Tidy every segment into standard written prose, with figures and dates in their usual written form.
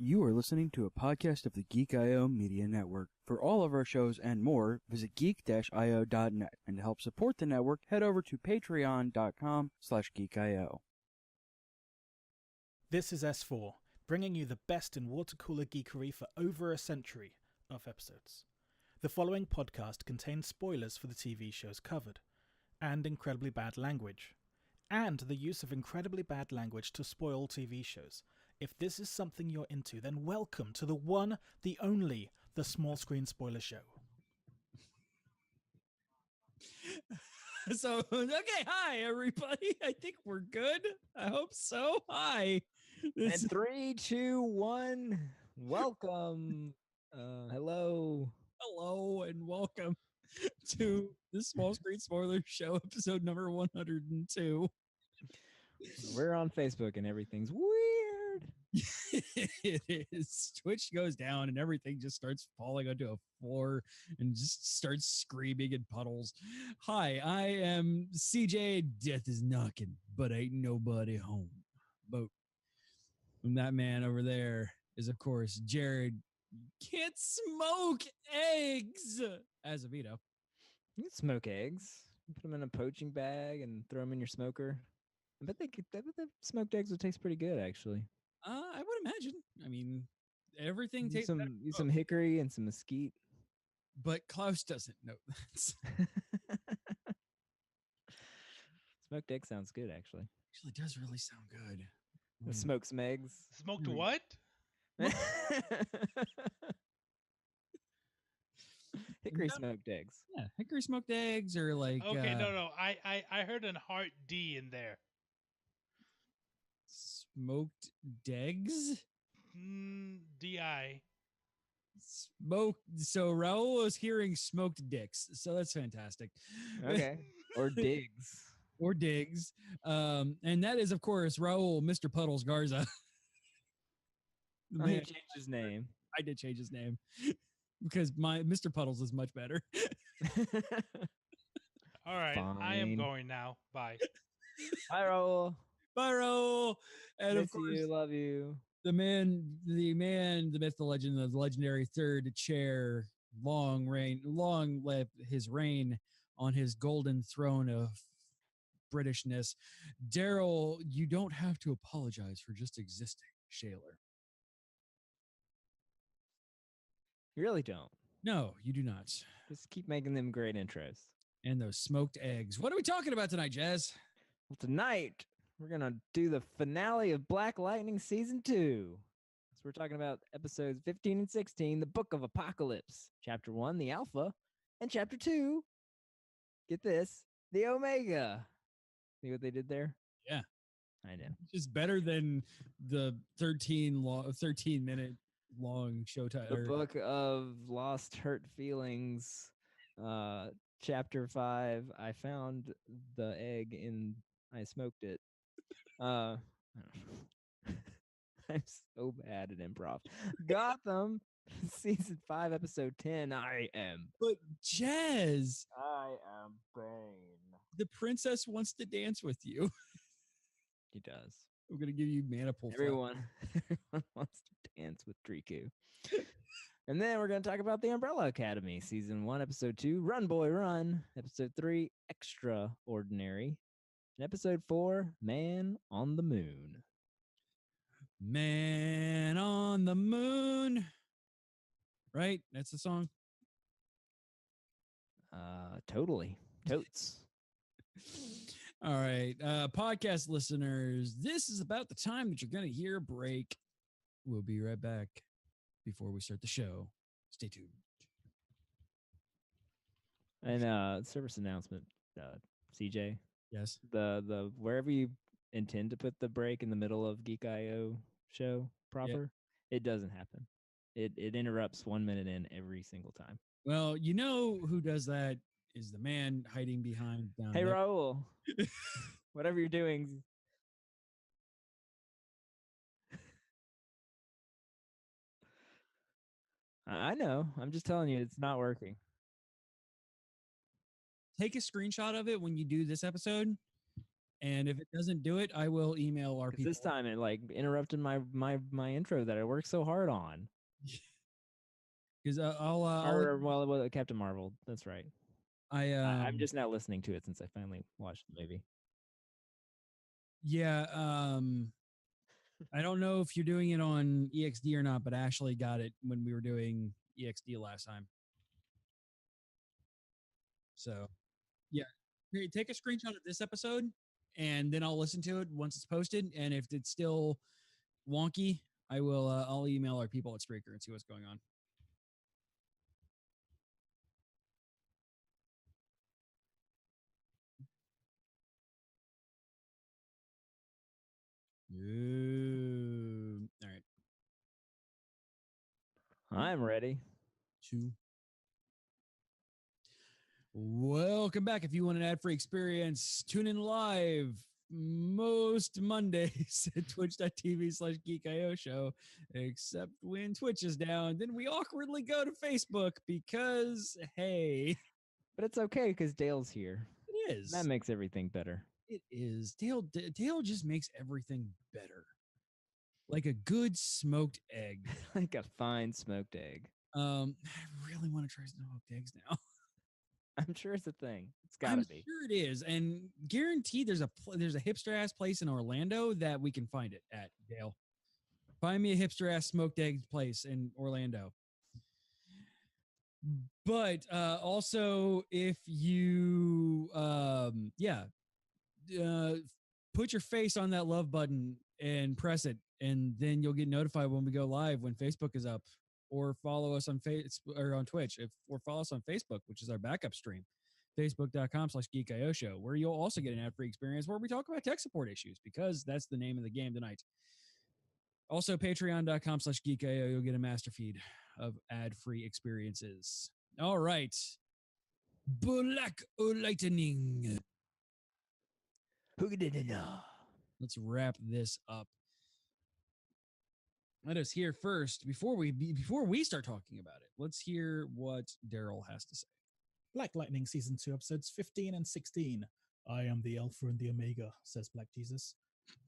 You are listening to a podcast of the Geek.io Media Network. For all of our shows and more, visit geek-io.net. And to help support the network, head over to patreon.com/geekio. This is S4, bringing you the best in water cooler geekery for over a century of episodes. The following podcast contains spoilers for the TV shows covered, and incredibly bad language, and the use of incredibly bad language to spoil TV shows. If this is something you're into, then welcome to the one, the only, the Small Screen Spoiler Show. Hi everybody. I think we're good. I hope so. Hi. And 3, 2, 1. Welcome. Hello, and welcome to the Small Screen Spoiler Show, episode number 102. We're on Facebook and everything's weird. It is. Twitch goes down and everything just starts falling onto a floor and just starts screaming in puddles. Hi, I am CJ. Death is knocking, but ain't nobody home. But that man over there is, of course, Jared. Can't smoke eggs as a veto. You can smoke eggs. You put them in a poaching bag and throw them in your smoker. I bet the smoked eggs would taste pretty good, actually. I would imagine. I mean, everything Use tastes better. some hickory and some mesquite. But Klaus doesn't know that. Smoked egg sounds good, actually. Actually, does really sound good. Smoke some eggs. Smoked what? Hickory smoked eggs. Yeah, hickory smoked eggs or like... Okay, no. I heard an hard D in there. Smoked degs? D-I. Smoked. So Raul was hearing smoked dicks. So that's fantastic. Okay. Or digs. Or digs. And that is, of course, Raul, Mr. Puddles Garza. He changed his name. I did change his name because my Mr. Puddles is much better. All right, Fine. I am going now. Bye. Bye, Raul. Bye, Raul. And Miss of course, you, love you. the myth, the legend, the legendary third chair, long live his reign on his golden throne of Britishness. Daryl, you don't have to apologize for just existing, Shaler. You really don't. No, you do not. Just keep making them great intros. And those smoked eggs. What are we talking about tonight, Jazz? Well, tonight we're going to do the finale of Black Lightning Season 2. So we're talking about episodes 15 and 16, the Book of Apocalypse. Chapter 1, the Alpha. And Chapter 2, get this, the Omega. See what they did there? Yeah. I know. It's better than the 13-minute long show title. The Book of Lost Hurt Feelings. Chapter 5, I found the egg and I smoked it. I'm so bad at improv. Gotham, season 5, episode 10. I am. But Jazz, I am Bane. the princess wants to dance with you. He does. I'm going to give you mana pull. Everyone wants to dance with Triku. And then we're going to talk about the Umbrella Academy, season 1, episode 2, Run Boy Run, episode 3, Extraordinary, and episode 4, Man on the Moon. Man on the Moon. Right? That's the song? Totally. Totes. All right. Podcast listeners, this is about the time that you're going to hear a break. We'll be right back before we start the show. Stay tuned. And service announcement, CJ. Yes. The wherever you intend to put the break in the middle of Geek.io show proper, it doesn't happen. It interrupts 1 minute in every single time. Well, you know who does that is the man hiding behind down Hey, there. Raul, whatever you're doing. I know. I'm just telling you, it's not working. Take a screenshot of it when you do this episode And if it doesn't do it, I will email our 'Cause people. this time it like interrupted my intro that I worked so hard on. Because I'll Well, Captain Marvel. That's right. I'm just now listening to it since I finally watched the movie. Yeah. I don't know if you're doing it on EXD or not, but Ashley got it when we were doing EXD last time. So, yeah, hey, take a screenshot of this episode, and then I'll listen to it once it's posted. And if it's still wonky, I'll email our people at Spreaker and see what's going on. All right. I'm ready. 2. Welcome back. If you want an ad-free experience, tune in live most Mondays at twitch.tv/geekio show, except when Twitch is down. Then we awkwardly go to Facebook because, hey. But it's okay because Dale's here. It is. That makes everything better. It is. Dale just makes everything better. Like a good smoked egg. Like a fine smoked egg. I really want to try smoked eggs now. I'm sure it's a thing. It's gotta be. Sure it is, and guaranteed there's a hipster ass place in Orlando that we can find it at. Dale, find me a hipster ass smoked eggs place in Orlando. But also, if you put your face on that love button and press it, and then you'll get notified when we go live when Facebook is up. Or follow us on or on Twitch, or follow us on Facebook, which is our backup stream, facebook.com/geekio show, where you'll also get an ad-free experience where we talk about tech support issues, because that's the name of the game tonight. Also, patreon.com/geekio, you'll get a master feed of ad-free experiences. All right. Black Lightning. Let's wrap this up. Let us hear first, before we start talking about it, let's hear what Daryl has to say. Black Lightning Season 2, Episodes 15 and 16. I am the Alpha and the Omega, says Black Jesus.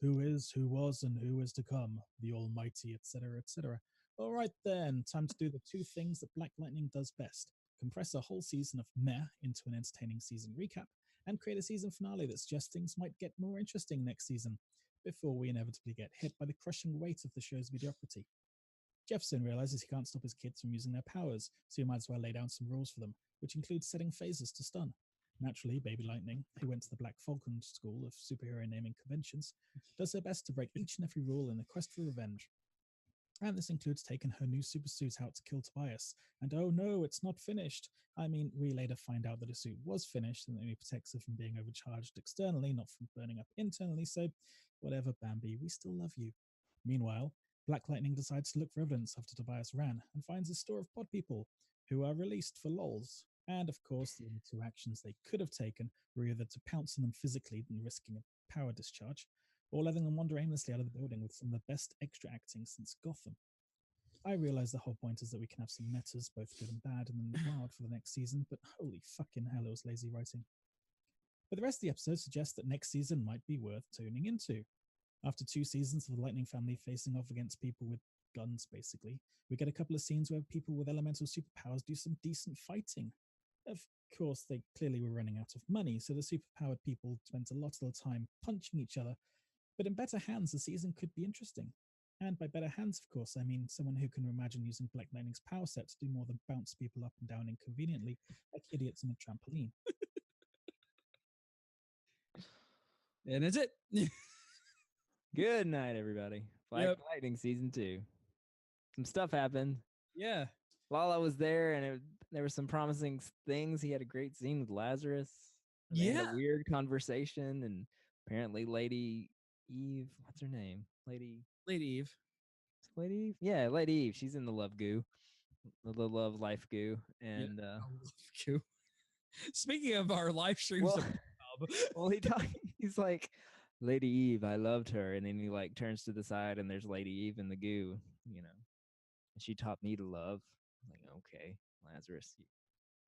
Who is, who was, and who is to come, the Almighty, etc., etc. All right then, time to do the two things that Black Lightning does best. Compress a whole season of meh into an entertaining season recap, and create a season finale that suggests things might get more interesting next season, before we inevitably get hit by the crushing weight of the show's mediocrity. Jefferson realizes he can't stop his kids from using their powers, so he might as well lay down some rules for them, which includes setting phases to stun. Naturally, Baby Lightning, who went to the Black Falcon School of superhero naming conventions, does her best to break each and every rule in the quest for revenge. And this includes taking her new super suit out to kill Tobias. And oh no, it's not finished. I mean, we later find out that her suit was finished and that only protects her from being overcharged externally, not from burning up internally, so whatever, Bambi, we still love you. Meanwhile, Black Lightning decides to look for evidence after Tobias ran and finds a store of pod people who are released for lols. And of course, the only two actions they could have taken were either to pounce on them physically than risking a power discharge, or letting them wander aimlessly out of the building with some of the best extra acting since Gotham. I realize the whole point is that we can have some metas, both good and bad, and then wild for the next season, but holy fucking hell, it was lazy writing. But the rest of the episode suggests that next season might be worth tuning into. After 2 seasons of the Lightning family facing off against people with guns, basically, we get a couple of scenes where people with elemental superpowers do some decent fighting. Of course, they clearly were running out of money, so the superpowered people spent a lot of the time punching each other, but in better hands, the season could be interesting. And by better hands, of course, I mean someone who can imagine using Black Lightning's power set to do more than bounce people up and down inconveniently like idiots on a trampoline. And that's it. Good night, everybody. Black Lightning Season 2. Some stuff happened. Yeah. Lala was there, and there were some promising things. He had a great scene with Lazarus. They had a weird conversation, and apparently Lady Eve, what's her name? Lady Eve. Lady Eve? Yeah, Lady Eve. She's in the love goo. The love life goo. And love goo. Speaking of our live streams, well, he's like, Lady Eve, I loved her, and then he like turns to the side, and there's Lady Eve in the goo, and she taught me to love. I'm like, okay, Lazarus,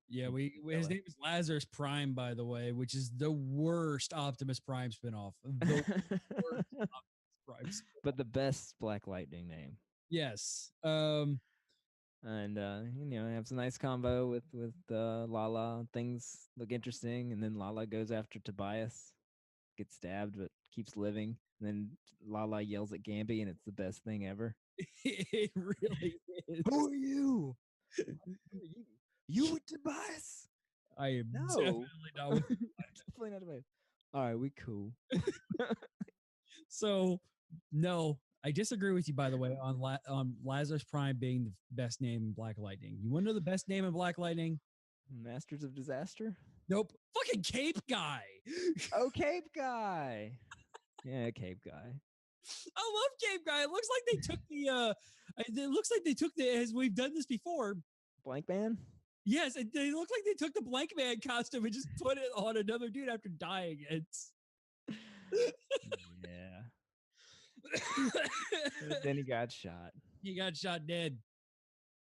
Yeah, his name is Lazarus Prime, by the way, which is the worst Optimus Prime spinoff. The worst Optimus Prime. But the best Black Lightning name. Yes. And have some nice combo with Lala. Things look interesting, and then Lala goes after Tobias, gets stabbed but keeps living. And then Lala yells at Gamby, and it's the best thing ever. It really is. Who are you? You with Tobias? I am No. definitely not with Definitely not Tobias. All right, we cool. So, no, I disagree with you, by the way, on Lazarus Prime being the best name in Black Lightning. You want to know the best name in Black Lightning? Masters of Disaster? Nope. Fucking Cape Guy. Oh, Cape Guy. Yeah, Cape Guy. I love Cape Guy. It looks like they took as we've done this before. Blank Man? Yes, they look like they took the Blank Man costume and just put it on another dude after dying. It's Yeah. Then he got shot. He got shot dead.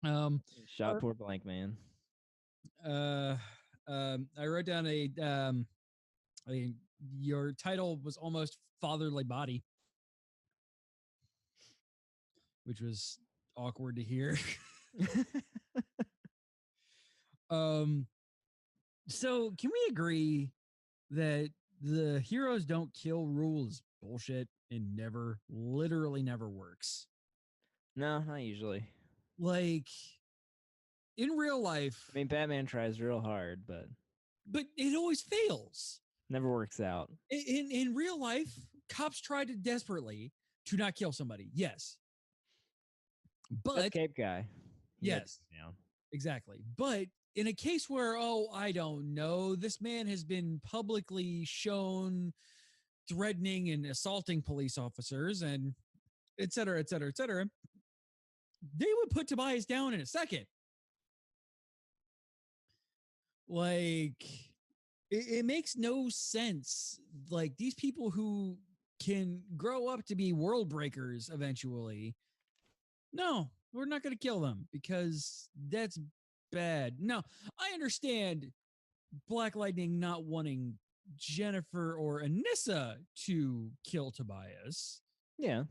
Shot poor Blank Man. I wrote down your title was almost Fatherly Body, which was awkward to hear. So can we agree that the heroes don't kill rule is bullshit and literally never works? No, not usually. Like in real life, I mean, Batman tries real hard, but it always fails. Never works out. In real life, cops try to desperately to not kill somebody. Yes. But that's Cape Guy. Yes. Exactly. But in a case where, I don't know, this man has been publicly shown threatening and assaulting police officers and et cetera, et cetera, et cetera, they would put Tobias down in a second. Like, it makes no sense. Like, these people who can grow up to be world breakers eventually, no, we're not going to kill them because that's bad. No, I understand Black Lightning not wanting Jennifer or Anissa to kill Tobias. Yeah.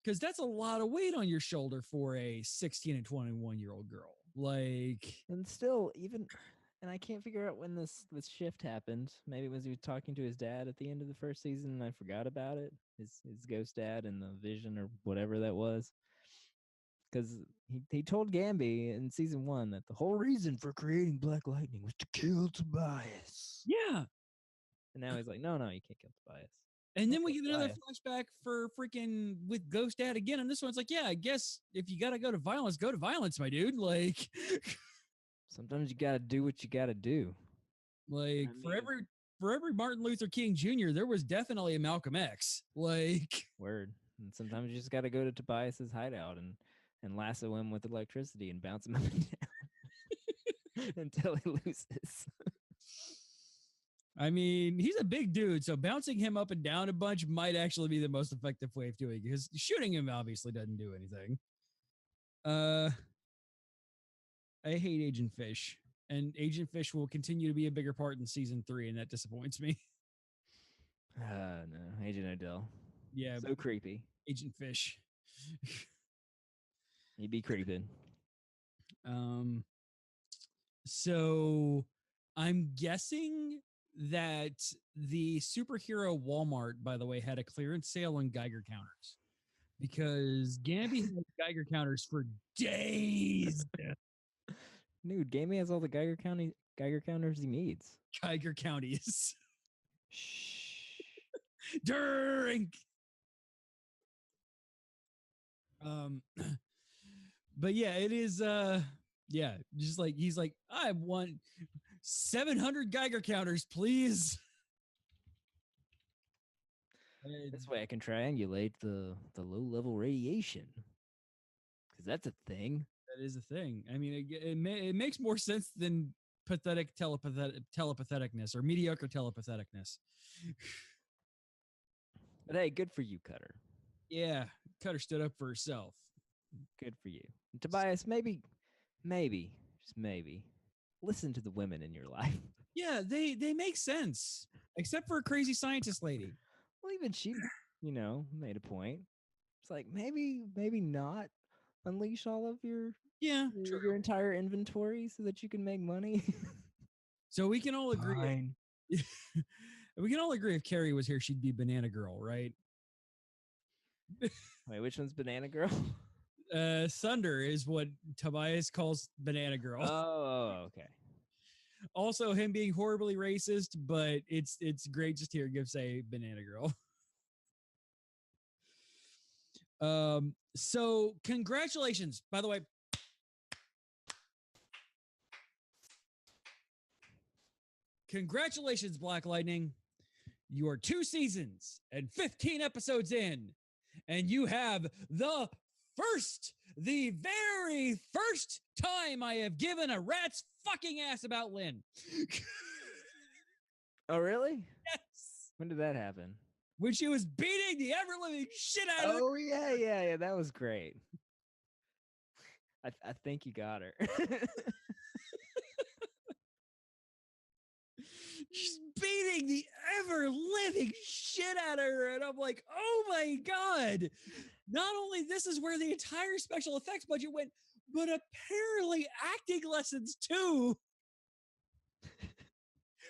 Because that's a lot of weight on your shoulder for a 16 and 21-year-old girl. Like, and still, and I can't figure out when this shift happened. Maybe it was he was talking to his dad at the end of the first season and I forgot about it. His ghost dad and the vision or whatever that was. Because he told Gamby in season 1 that the whole reason for creating Black Lightning was to kill Tobias. Yeah. And now he's like, no, you can't kill Tobias. And then we get another flashback for freaking with Ghost Dad again. And this one's like, yeah, I guess if you got to go to violence, my dude. Like, sometimes you got to do what you got to do. Like, for every Martin Luther King Jr., there was definitely a Malcolm X. Like, word. And sometimes you just got to go to Tobias's hideout and lasso him with electricity and bounce him up and down until he loses. I mean, he's a big dude, so bouncing him up and down a bunch might actually be the most effective way of doing it, because shooting him obviously doesn't do anything. I hate Agent Fish, and Agent Fish will continue to be a bigger part in season 3, and that disappoints me. No, Agent Odell. Yeah. So creepy. Agent Fish. He'd be creeping. So I'm guessing that the superhero Walmart, by the way, had a clearance sale on Geiger counters, because Gamby had Geiger counters for days. Dude, Gamby has all the Geiger counters he needs. Geiger counties. Shh. Drink. But yeah, it is just like he's like, I want 700 Geiger counters, please. This way I can triangulate the low-level radiation, because that's a thing. That is a thing. I mean, it makes more sense than pathetic telepatheticness or mediocre telepatheticness. But hey, good for you, Cutter. Yeah, Cutter stood up for herself. Good for you. And Tobias, maybe, just maybe, listen to the women in your life. Yeah, they make sense, except for a crazy scientist lady. Well, even she, made a point. It's like maybe not unleash all of your Yeah, your entire inventory so that you can make money. So we can all agree. Fine. We can all agree if Carrie was here, she'd be Banana Girl, right? Wait, which one's Banana Girl? Thunder is what Tobias calls Banana Girl. Oh, okay. Also, him being horribly racist, but it's great just to hear Gibb say Banana Girl. So congratulations, by the way. Congratulations, Black Lightning. You are 2 seasons and 15 episodes in, and you have the very first time I have given a rat's fucking ass about Lynn. Oh, really? Yes. When did that happen? When she was beating the ever-living shit out of her. Oh, yeah. That was great. I think you got her. She's beating the ever-living shit out of her, and I'm like, oh my God. Not only this is where the entire special effects budget went, but apparently acting lessons too.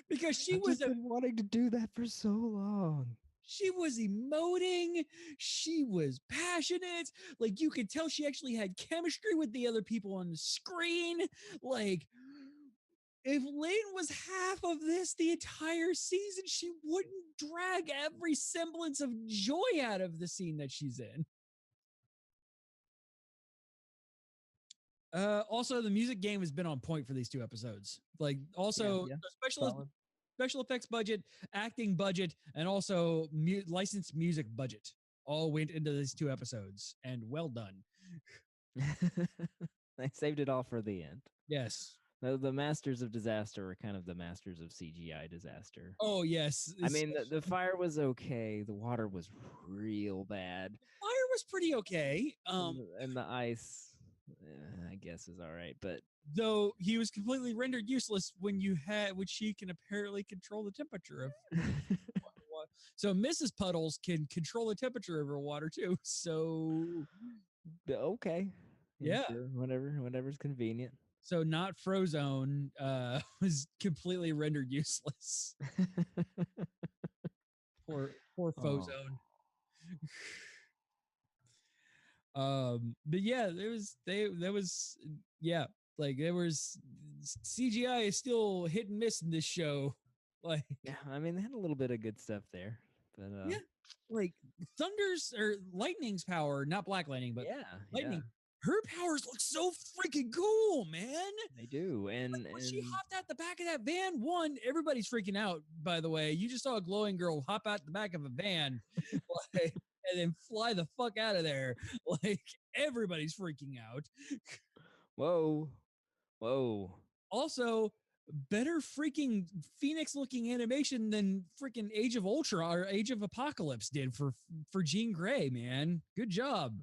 Because she was been wanting to do that for so long. She was emoting. She was passionate. Like, you could tell she actually had chemistry with the other people on the screen. Like, if Lynn was half of this the entire season, she wouldn't drag every semblance of joy out of the scene that she's in. Also, the music game has been on point for these 2 episodes. Like, also, the special effects budget, acting budget, and also licensed music budget all went into these 2 episodes, and well done. They saved it all for the end. Yes. The masters of disaster were kind of the masters of CGI disaster. Oh, yes. I mean, the fire was okay. The water was real bad. Fire was pretty okay. And the ice, I guess, is all right. But though he was completely rendered useless when she can apparently control the temperature of water. So Mrs. Puddles can control the temperature of her water too. So okay. Yeah. Sure. Whatever's convenient. So not Frozone was completely rendered useless. Poor Frozone. But yeah, there was CGI is still hit and miss in this show. Like, yeah, I mean, they had a little bit of good stuff there, but yeah, like Thunder's or Lightning's power, not Black Lightning, but Lightning. Yeah. Her powers look so freaking cool, man. They do. And when she hopped out the back of that van, everybody's freaking out, by the way. You just saw a glowing girl hop out the back of a van and then fly the fuck out of there. Like, everybody's freaking out. Whoa. Also, better freaking Phoenix-looking animation than freaking Age of Ultron or Age of Apocalypse did for Jean Grey, man. Good job.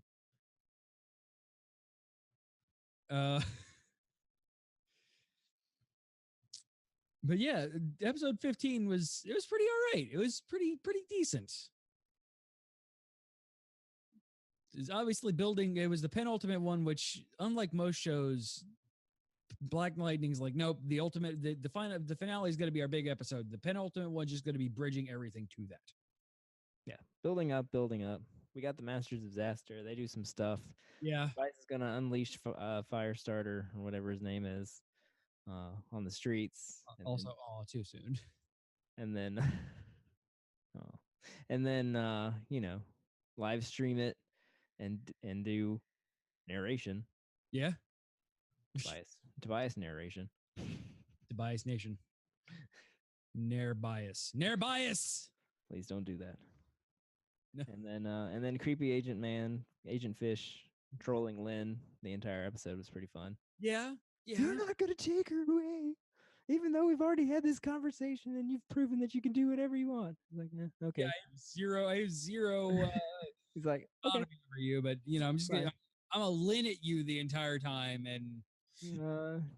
But yeah, episode 15 was pretty all right. It was pretty decent. It's obviously building. It was the penultimate one, which, unlike most shows, Black Lightning's like, nope. The finale is going to be our big episode. The penultimate one's just going to be bridging everything to that. Yeah, building up. We got the Masters of Disaster. They do some stuff. Yeah, Vice is gonna unleash Firestarter or whatever his name is on the streets. Too soon. And then, live stream it and do narration. Yeah, Tobias narration. Tobias Nation. Nair bias. Please don't do that. No. And then creepy Agent Fish trolling Lynn. The entire episode was pretty fun. Yeah. You're not gonna take her away, even though we've already had this conversation and you've proven that you can do whatever you want. Like, okay. Yeah, I have zero. He's like, okay, for you, but I'm just gonna Lynn at you the entire time, and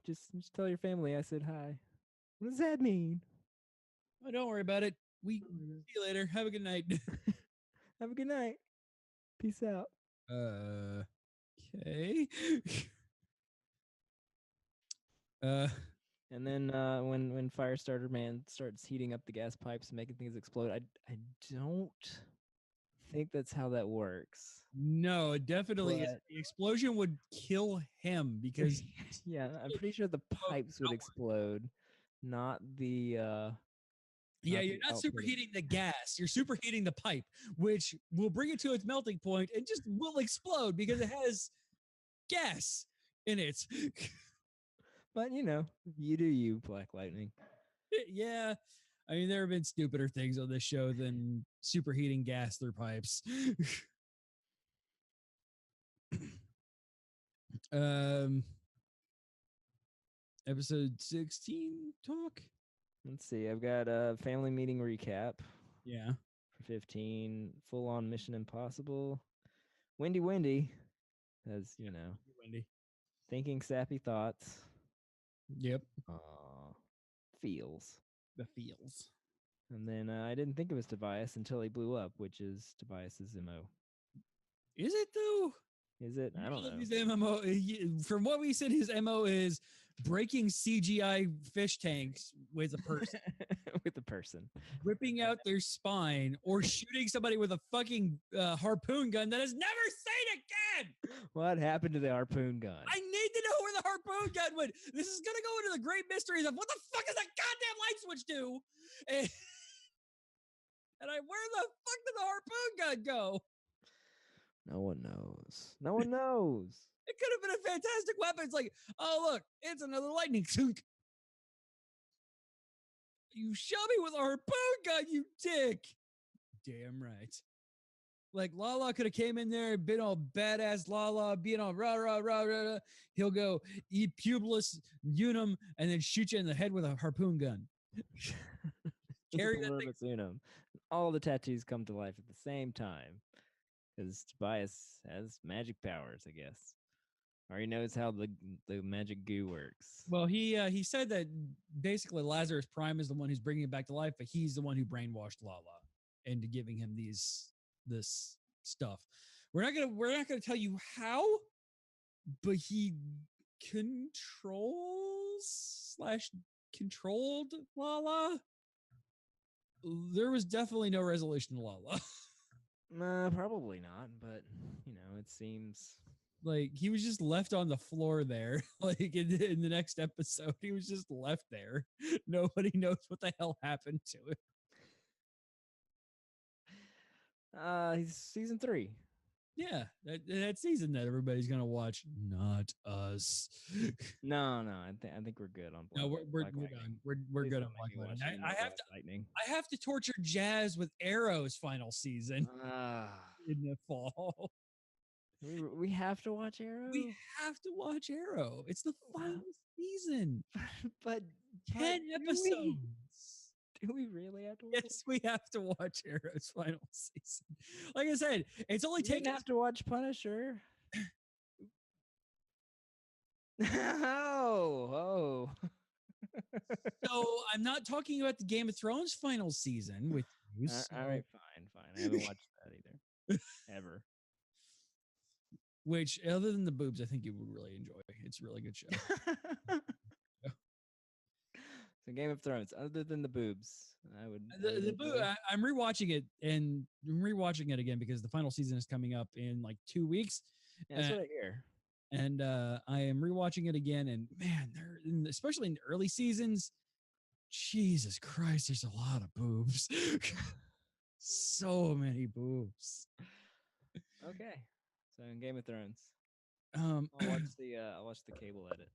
Just tell your family I said hi. What does that mean? Oh, don't worry about it. We see you later. Have a good night. Have a good night. Peace out. Okay. And then when Firestarter Man starts heating up the gas pipes and making things explode, I don't think that's how that works. No, it definitely is. But- The explosion would kill him because yeah, I'm pretty sure the pipes would outward. explode, not the yeah, not you're the not output of- superheating the gas. You're superheating the pipe, which will bring it to its melting point and just will explode because it has gas in it. But you know, you do you, Black Lightning. Yeah. I mean, there have been stupider things on this show than superheating gas through pipes. Episode 16 talk. Let's see. I've got a family meeting recap Yeah. for 15. Full on Mission Impossible. Wendy, as you know, Wendy. thinking sappy thoughts. Yep. Feels. The feels. And then I didn't think it was Tobias until he blew up, which is Tobias's MO. Is it though? Is it? I don't know. His MMO, from what we said, his MO is breaking CGI fish tanks with a person, With the person. ripping out their spine, or shooting somebody with a fucking harpoon gun that is never seen again. What happened to the harpoon gun? I need to know where the harpoon gun went. This is gonna go into the great mysteries of what the fuck does that goddamn light switch do? And where the fuck did the harpoon gun go? No one knows. No one knows. It could have been a fantastic weapon. It's like, oh look, it's another lightning sunk. You shot me with a harpoon gun, you dick. Damn right. Like Lala could have came in there and been all badass Lala, being all rah rah rah rah. Rah. He'll go eat pubulus unum and then shoot you in the head with a harpoon gun. Carry that thing. Unum. All the tattoos come to life at the same time. Because Tobias has magic powers, I guess. Or he knows how the magic goo works. Well, he said that basically Lazarus Prime is the one who's bringing it back to life, but he's the one who brainwashed Lala into giving him this stuff. We're not gonna tell you how, but he controlled Lala. There was definitely no resolution to Lala. Probably not, but you know, it seems Like he was just left on the floor there. Like in the next episode, he was just left there. Nobody knows what the hell happened to him. he's season 3. Yeah, that season that everybody's gonna watch. Not us. No, I think we're good on. No, we're Black Lightning. done. We're Please good don't on make me Black watch Lightning. any more I have Black to Lightning. I have to torture Jazz with Arrow's final season Ah, in the fall. we have to watch Arrow. We have to watch Arrow. It's the final season. but 10 do episodes. Do we really have to watch? Yes, we have to watch Arrow's final season. Like I said, it's only We didn't taken have to watch Punisher. oh. So I'm not talking about the Game of Thrones final season with you. All right, fine. I haven't watched that either. Ever. Which, other than the boobs, I think you would really enjoy. It's a really good show. So Game of Thrones, other than the boobs, I would. I'm rewatching it, and I'm rewatching it again because the final season is coming up in like 2 weeks. Yeah, that's what I hear. And I am rewatching it again, and man, especially in the early seasons, Jesus Christ, there's a lot of boobs. So many boobs. Okay. So in Game of Thrones, I'll I'll watch the cable edit.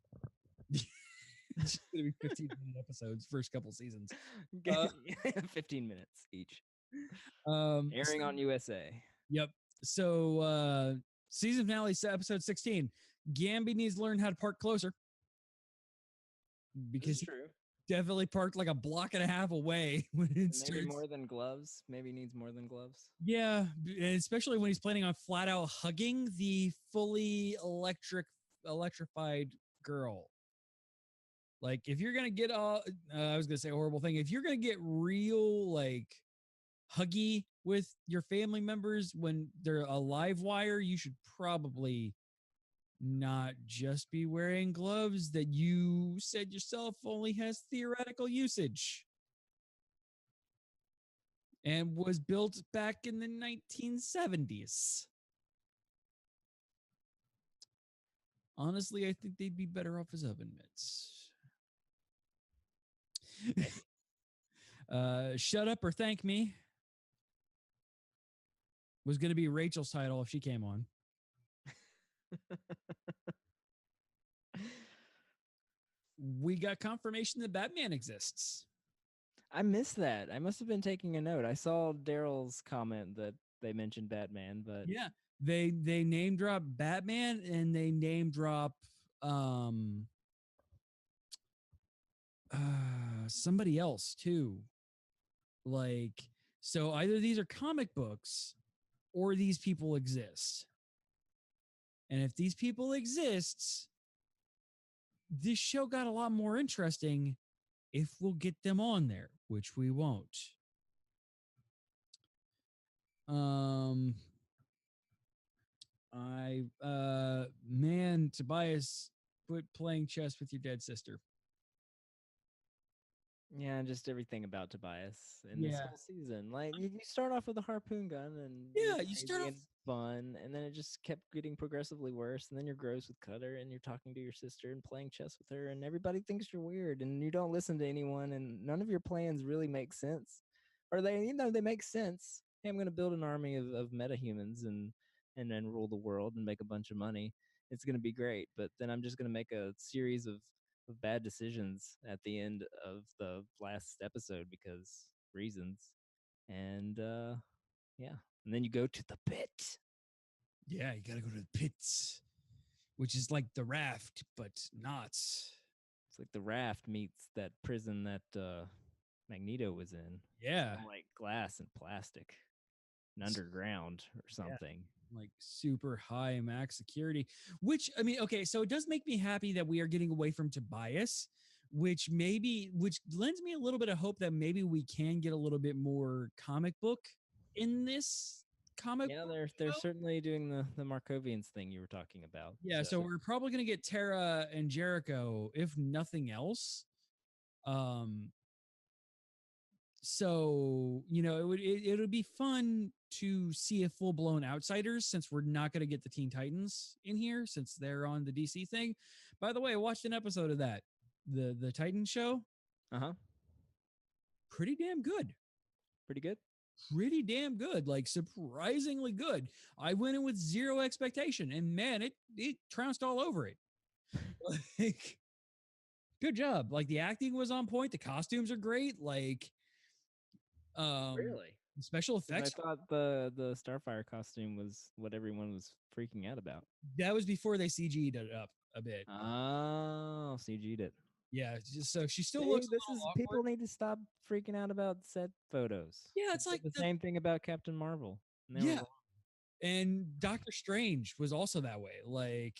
It's gonna be 15-minute episodes, first couple seasons. 15 minutes each. Airing on USA. Yep. So season finale, episode 16. Gambi needs to learn how to park closer because true. he definitely parked like a block and a half away when it Maybe starts. more than gloves. Maybe needs more than gloves. Yeah, and especially when he's planning on flat out hugging the fully electrified girl. Like, if you're gonna get I was gonna say a horrible thing. If you're gonna get real like huggy with your family members when they're a live wire, you should probably not just be wearing gloves that you said yourself only has theoretical usage and was built back in the 1970s. Honestly, I think they'd be better off as oven mitts. Shut up or thank me was going to be Rachel's title if she came on. We got confirmation that Batman exists. I missed that. I must have been taking a note. I saw Daryl's comment that they mentioned Batman, but Yeah, they name drop Batman and they name drop somebody else too. Like, so either these are comic books or these people exist. And if these people exist, this show got a lot more interesting if we'll get them on there, which we won't. Man, Tobias, quit playing chess with your dead sister. yeah, just everything about Tobias in this Yeah. whole season. Like you start off with a harpoon gun and Yeah, you're you start crazy off- and it's fun, and then it just kept getting progressively worse. And then you're gross with Cutter, and you're talking to your sister and playing chess with her, and everybody thinks you're weird, and you don't listen to anyone, and none of your plans really make sense, or they make sense. Hey, I'm going to build an army of metahumans and then rule the world and make a bunch of money. It's going to be great, but then I'm just going to make a series of bad decisions at the end of the last episode because reasons. And yeah. And then you go to the pit. Yeah, you gotta go to the pits, which is like the raft, but not. It's like the raft meets that prison that Magneto was in. Yeah, All like glass and plastic and underground or something. like super high max security, which I mean, okay, so it does make me happy that we are getting away from Tobias, which lends me a little bit of hope that maybe we can get a little bit more comic book in this comic Yeah, book they're show. certainly doing the Markovians thing you were talking about. Yeah, so we're probably going to get Tara and Jericho, if nothing else. So it would be fun to see a full blown Outsiders, since we're not going to get the Teen Titans in here since they're on the DC thing. By the way, I watched an episode of that, the Titan show. Uh-huh. Pretty damn good. Pretty good. Pretty damn good, like surprisingly good. I went in with zero expectation, and man, it trounced all over it. Like, good job. Like, the acting was on point, the costumes are great. Like, Really? special 'Cause effects. I thought the Starfire costume was what everyone was freaking out about. That was before they CG'd it up a bit. Oh, CG'd it. Yeah, so she still See, looks a this little is awkward. people need to stop freaking out about set photos. Yeah, They it's did like the same thing about Captain Marvel. and they were Yeah. wrong. And Doctor Strange was also that way. Like,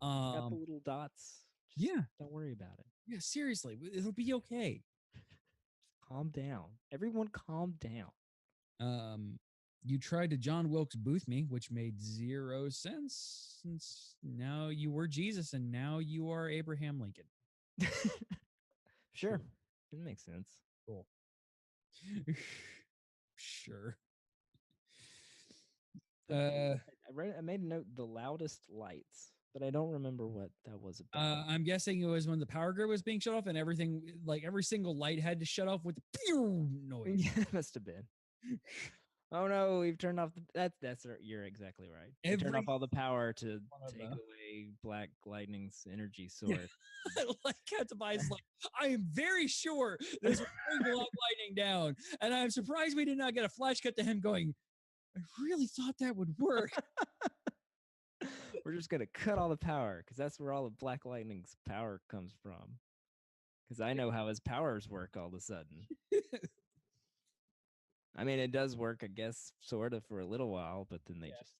Got the little dots. Just yeah. don't worry about it. Yeah, seriously, it'll be okay. Calm down. Everyone calm down. You tried to John Wilkes Booth me, which made zero sense, since now you were Jesus and now you are Abraham Lincoln. Sure. It makes sense. Cool. Sure. I made a note, the loudest lights, but I don't remember what that was about. I'm guessing it was when the power grid was being shut off and everything, like every single light had to shut off with the pew noise. Yeah, it must have been. Oh no, we've turned off you're exactly right. We turned off Every all the power to of take them. away Black Lightning's energy source. Like Tobias, like, I am very sure there's a Black Lightning down, and I'm surprised we did not get a flash cut to him going, I really thought that would work. We're just gonna cut all the power because that's where all of Black Lightning's power comes from. Because I know how his powers work all of a sudden. I mean, it does work, I guess, sort of for a little while, but then they just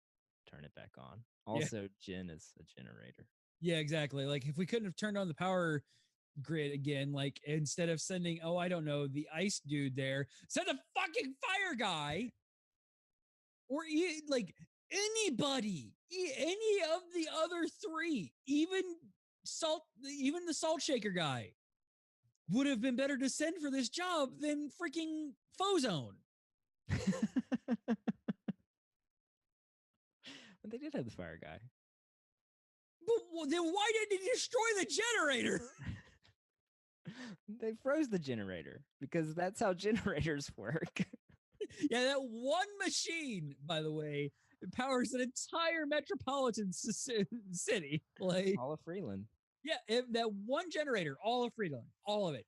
turn it back on. Also, Jin is a generator. Yeah, exactly. Like if we couldn't have turned on the power grid again, like instead of sending, oh, I don't know, the ice dude there, send a fucking fire guy or like anybody, any of the other three, even the salt shaker guy would have been better to send for this job than freaking Fozone. But they did have the fire guy. But then why didn't he destroy the generator? They froze the generator because that's how generators work. Yeah, that one machine, by the way, powers an entire metropolitan city. Like, All of Freeland. yeah, that one generator, all of Freedom, all of it.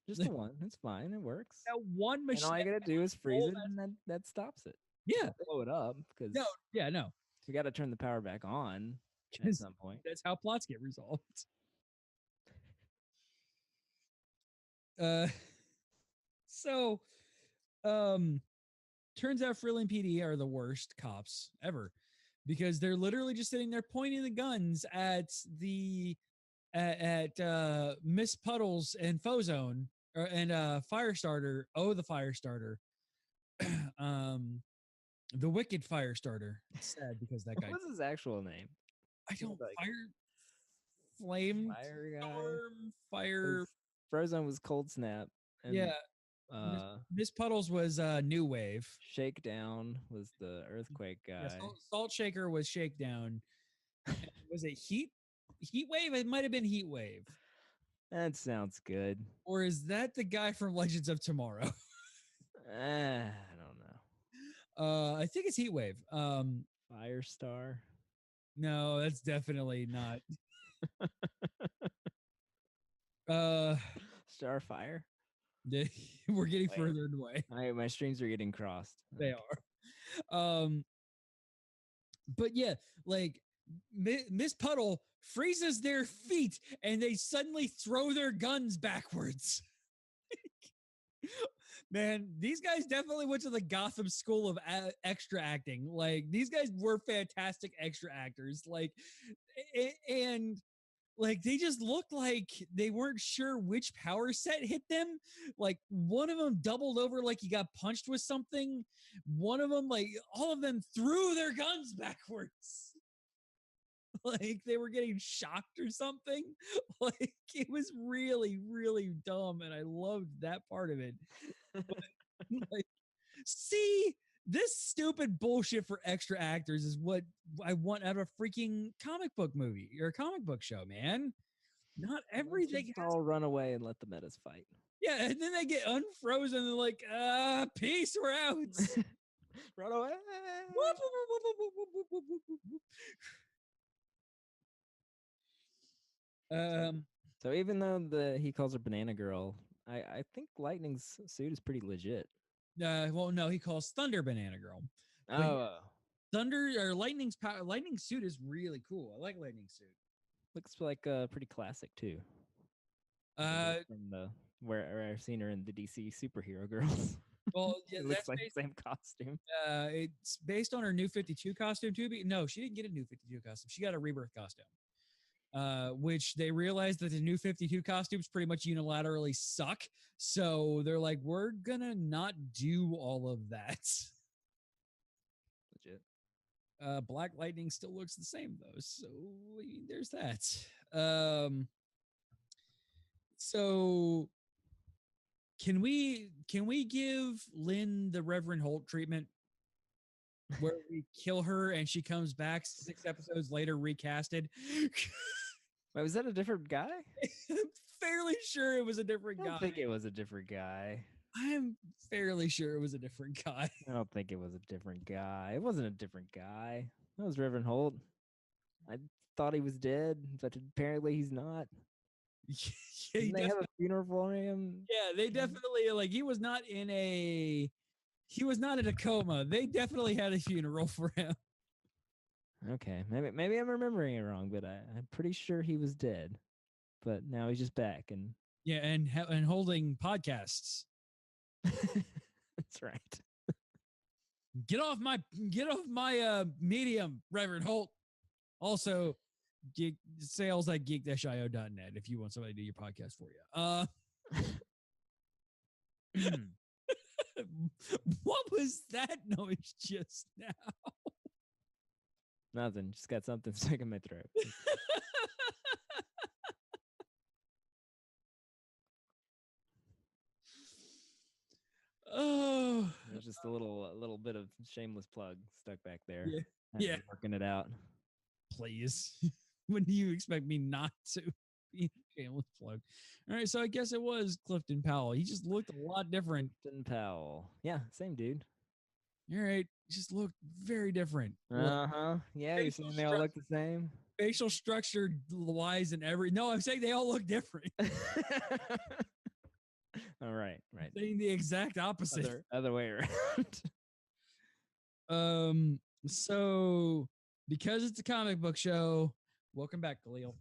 Just the one. It's fine. It works. That one And machine. all you gotta do is freeze all it, and that stops it. Yeah. Blow it up because No, yeah, no. we got to turn the power back on at 'Cause some point. That's how plots get resolved. So, turns out Freeland PD are the worst cops ever because they're literally just sitting there pointing the guns at the at Miss Puddles and Fozone and Firestarter. Oh, the Firestarter. The Wicked Firestarter. It's sad because that guy. What was his actual name? I don't like Flame Fire guy. Storm Fire. Frozone was Cold Snap. And, Yeah. Uh, Miss Puddles was New Wave. Shakedown was the Earthquake guy. Yeah, Salt Shaker was Shakedown. Was it Heat Wave? It might have been Heat Wave. That sounds good. Or is that the guy from Legends of Tomorrow? I don't know. I think it's Heat Wave. Firestar. No, that's definitely not. Starfire. We're getting Wait. further away. My streams are getting crossed. They are. But yeah, like Miss Puddle freezes their feet and they suddenly throw their guns backwards. Man, these guys definitely went to the Gotham School of extra acting. Like these guys were fantastic extra actors. Like, and like they just looked like they weren't sure which power set hit them. Like one of them doubled over like he got punched with something. One of them, like all of them threw their guns backwards. Like they were getting shocked or something. Like it was really, really dumb. And I loved that part of it. But, like, see, this stupid bullshit for extra actors is what I want out of a freaking comic book movie or a comic book show, man. Not everything Just all run away and let the metas fight. Yeah, and then they get unfrozen and they're like, peace, we're out. Run away. So even though he calls her Banana Girl, I think Lightning's suit is pretty legit. Well, no, he calls Thunder Banana Girl. Oh, Thunder or Lightning's suit is really cool. I like Lightning's suit. looks like pretty classic too. From where I've seen her in the DC superhero girls. Well, yeah, it looks like the same costume. It's based on her New 52 costume too. No, she didn't get a New 52 costume. She got a Rebirth costume. Which they realized that the New 52 costumes pretty much unilaterally suck. So they're like, we're gonna not do all of that. Legit. Black Lightning still looks the same though. So there's that. So can we give Lynn the Reverend Holt treatment? Where we kill her and she comes back 6 episodes later recasted. Wait, was that a different guy? I'm fairly sure it was a different guy. I don't think it was a different guy. I'm fairly sure it was a different guy. I don't think it was a different guy. It wasn't a different guy. That was Reverend Holt. I thought he was dead, but apparently he's not. Yeah, Didn't they have a funeral for him? Yeah, they definitely like he was not in a coma. They definitely had a funeral for him. Okay, maybe I'm remembering it wrong, but I'm pretty sure he was dead. But now he's just back, and yeah, and holding podcasts. That's right. Get off my medium, Reverend Holt. Also, sales at geek-io.net if you want somebody to do your podcast for you. What was that noise just now? Nothing. Just got something stuck in my throat. Oh, There's just a little bit of shameless plug stuck back there. Yeah. I'm Yeah. Working it out. please. When do you expect me not to be a shameless plug? All right, so I guess it was Clifton Powell. He just looked a lot different. Clifton Powell. Yeah, same dude. All right, just looked very different. Uh-huh. Yeah, you're saying they all look the same? Facial structure wise and no, I'm saying they all look different. All right. I'm saying the exact opposite. Other way around. So because it's a comic book show, welcome back, Khalil.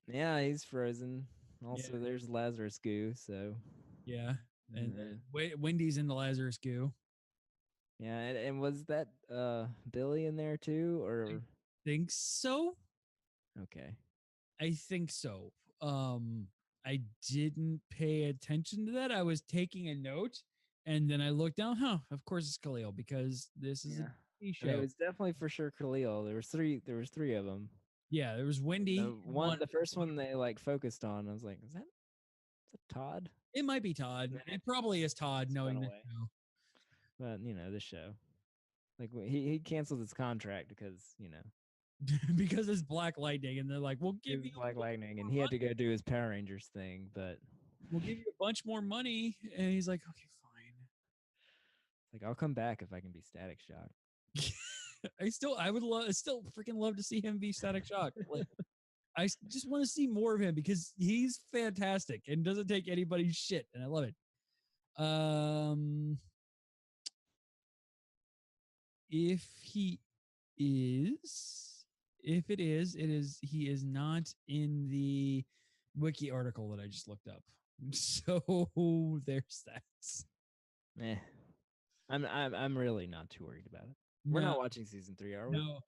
Yeah, he's frozen. Also, Yeah. there's Lazarus Goo, so Yeah. And Wendy's in the Lazarus Goo. yeah, and was that Billy in there too, or Think so? okay? I think so. I didn't pay attention to that. I was taking a note, and then I looked down. Of course it's Khalil because this is a TV show. And it was definitely for sure Khalil. There was three of them. Yeah, there was Wendy. The first one they like focused on. I was like, is that Todd? It might be Todd. It probably is Todd, knowing the show. But the show, like he canceled his contract because because it's Black Lightning, and they're like, "We'll give you Black Lightning," and he had to go do his Power Rangers thing, but we'll give you a bunch more money. And he's like, "Okay, fine." Like, I'll come back if I can be Static Shock. I would still freaking love to see him be Static Shock. Like, I just want to see more of him because he's fantastic and doesn't take anybody's shit, and I love it. If he is not in the wiki article that I just looked up. So there's that. I'm really not too worried about it. We're not watching season 3, are we? No,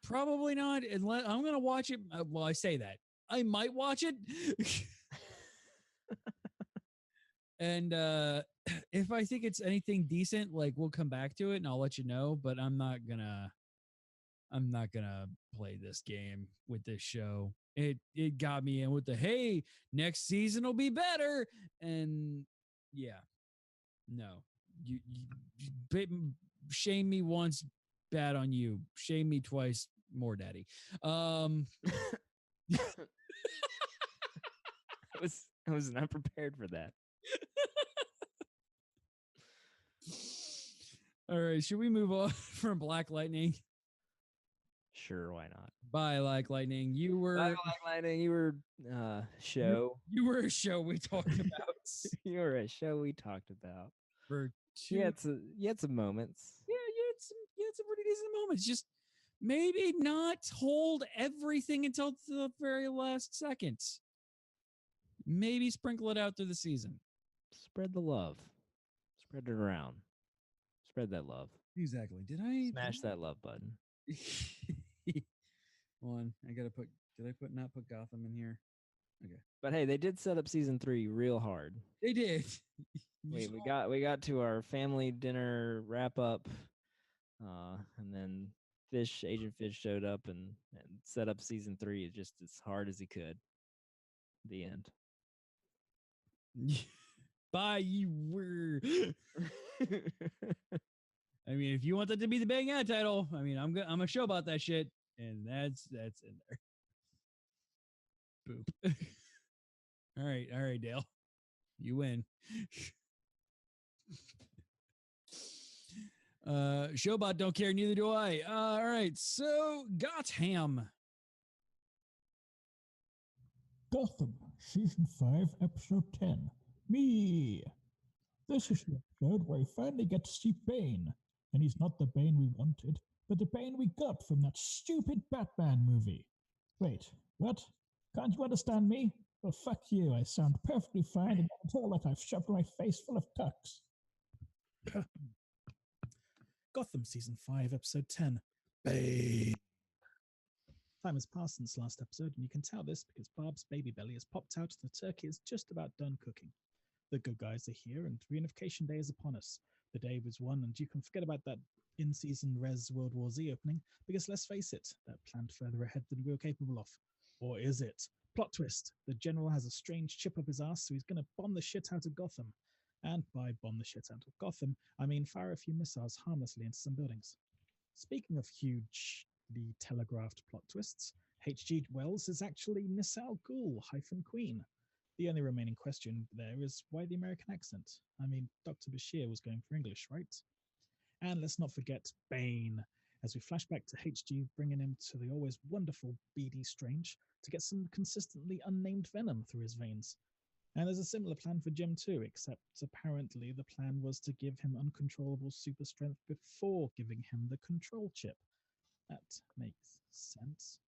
probably not. Unless I'm gonna watch it. Well, I say that I might watch it, and if I think it's anything decent, like we'll come back to it and I'll let you know. But I'm not gonna play this game with this show. It got me in with the hey, next season will be better, and yeah, no, you shame me once, bad on you. Shame me twice, more daddy. I was not prepared for that. All right, should we move on from Black Lightning? Sure, why not? Bye, Black Lightning. You were Black Lightning. You were show. You were a show we talked about. You were a show we talked about. For two. You had some moments. Yeah, you had some pretty decent moments. Just maybe not hold everything until the very last second. Maybe sprinkle it out through the season. Spread the love. Spread it around. Spread that love. Exactly. Did I smash that love button? One. Did I not put Gotham in here? Okay. But hey, they did set up season 3 real hard. They did. We got to our family dinner wrap up, and then Agent Fish showed up and set up season 3 just as hard as he could. The end. Bye, you were. I mean, if you want that to be the bang ad title, I mean, I'm a show about that shit, and that's in there. Boop. All right, Dale, you win. Showbot don't care, neither do I. All right, so Gotham. Gotham, Season 5, Episode 10. Me. This is the episode where we finally get to see Bane. And he's not the Bane we wanted, but the Bane we got from that stupid Batman movie. Wait, what? Can't you understand me? Well, fuck you. I sound perfectly fine and until like I've shoved my face full of tucks. Gotham Season 5, Episode 10. Bane. Time has passed since last episode, and you can tell this because Barb's baby belly has popped out and the turkey is just about done cooking. The good guys are here, and Reunification Day is upon us. The day was won, and you can forget about that in-season Res World War Z opening, because let's face it, that planned further ahead than we were capable of. Or is it? Plot twist. The general has a strange chip up his ass, so he's going to bomb the shit out of Gotham. And by bomb the shit out of Gotham, I mean fire a few missiles harmlessly into some buildings. Speaking of hugely telegraphed plot twists, H.G. Wells is actually Nissa Al Ghul - Queen. The only remaining question there is why the American accent? I mean, Dr. Bashir was going for English, right? And let's not forget Bane, as we flash back to HG bringing him to the always wonderful BD Strange to get some consistently unnamed venom through his veins. And there's a similar plan for Jim too, except apparently the plan was to give him uncontrollable super strength before giving him the control chip. That makes sense.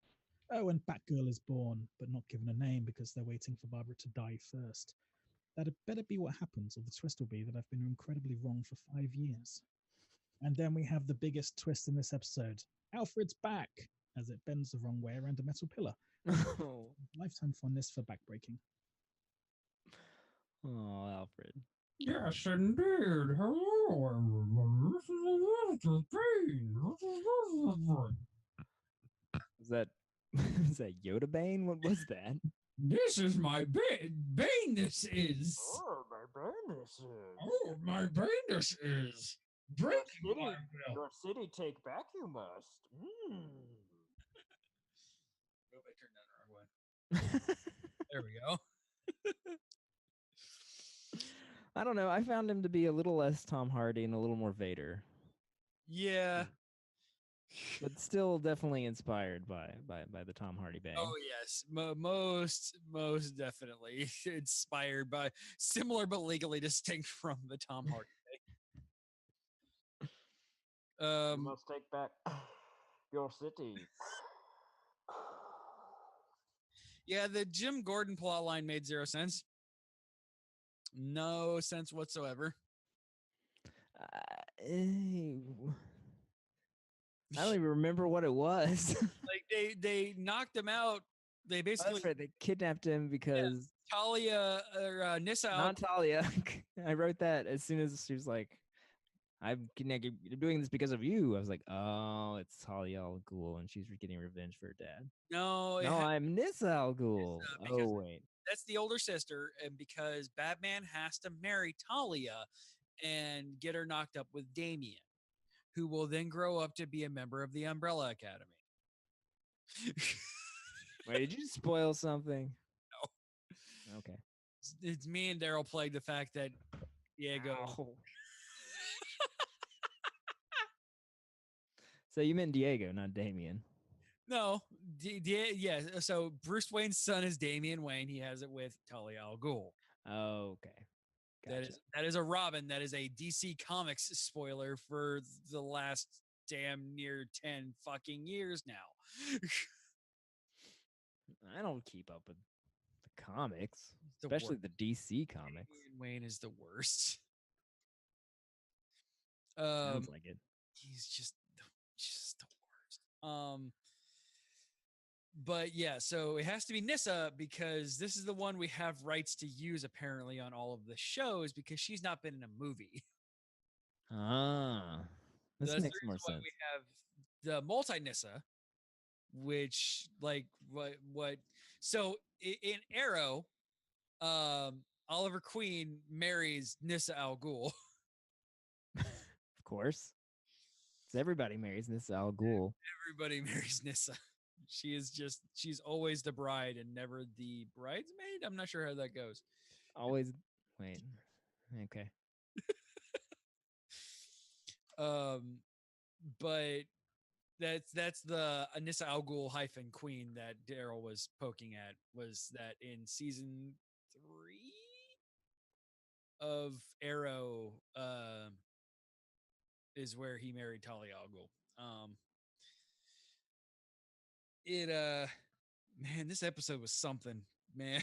Oh, and Batgirl is born, but not given a name because they're waiting for Barbara to die first. That'd better be what happens, or the twist will be that I've been incredibly wrong for 5 years. And then we have the biggest twist in this episode. Alfred's back, as it bends the wrong way around a metal pillar. Oh, Lifetime fondness for backbreaking. oh, Alfred. Yes, indeed. Hello, everyone. This is Elizabeth Bane. Was that is that Yoda Bane? What was that? This is my Bane. This is. Oh, my bonus is. Oh, my Bane. This is. Breaking my will. Your city take back you must. Mm. Oh, I turned that the wrong way. There we go. I don't know. I found him to be a little less Tom Hardy and a little more Vader, Yeah. but still definitely inspired by the Tom Hardy Bane. Oh yes, most definitely inspired by similar but legally distinct from the Tom Hardy. You must take back your city. Yeah, the Jim Gordon plotline made 0 sense. No sense whatsoever. I don't even remember what it was. Like they knocked him out. They basically That's right. They kidnapped him because Talia or Nissa. not Talia. I wrote that as soon as she was like, "I'm doing this because of you." I was like, "Oh, it's Talia al Ghul, and she's getting revenge for her dad." No, No, I'm Nissa al Ghul. because- Oh wait, that's the older sister, and because Batman has to marry Talia and get her knocked up with Damian, who will then grow up to be a member of the Umbrella Academy. wait, did you spoil something? No. Okay. It's me and Daryl played the fact that Diego. Ow. So you meant Diego, not Damien. No, yeah. So Bruce Wayne's son is Damian Wayne. He has it with Talia al Ghul. Oh, okay. Gotcha. That is a Robin. That is a DC Comics spoiler for the last damn near 10 fucking years now. I don't keep up with the comics, The especially worst. the DC comics. Damian Wayne is the worst. Sounds like it. He's just the worst. But yeah, so it has to be Nissa because this is the one we have rights to use apparently on all of the shows because she's not been in a movie. Ah, this That's the makes more reason why sense. We have the multi Nissa, which like what? So in Arrow, Oliver Queen marries Nissa Al Ghul. Of course. So everybody marries Nissa al Ghul. Everybody marries Nissa. She's always the bride and never the bridesmaid. I'm not sure how that goes. Always. Wait. Okay. But that's the Nissa Al Ghul - Queen that Daryl was poking at. Was that in season 3 of Arrow? Is where he married Talia al Ghul. Man, this episode was something, man.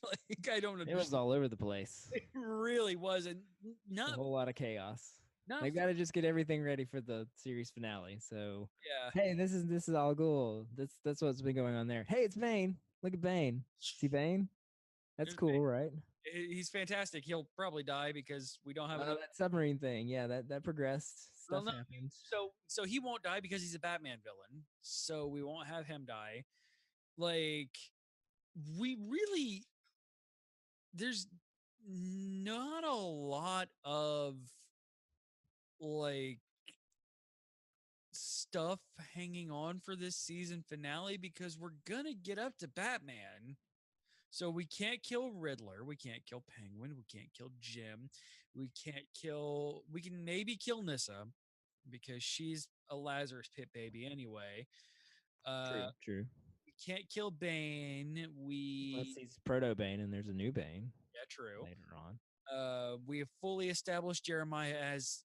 Like I don't It understand. was all over the place. It really was, and A not whole lot of chaos. No, They've got to just get everything ready for the series finale. So yeah. hey, this is all cool. That's what's been going on there. Hey, it's Bane. Look at Bane. See Bane? That's There's cool, right? He's fantastic. He'll probably die because we don't have Oh, enough. that submarine thing. Yeah, that progressed. Well, Stuff no, happened. so he won't die because he's a Batman villain. So we won't have him die. Like we really there's not a lot of like stuff hanging on for this season finale because we're gonna get up to Batman. So we can't kill Riddler, we can't kill Penguin, we can't kill Jim, we can maybe kill Nissa because she's a Lazarus pit baby anyway. True. We can't kill Bane. Unless he's Proto Bane and there's a new Bane Yeah, true. later on. We have fully established Jeremiah as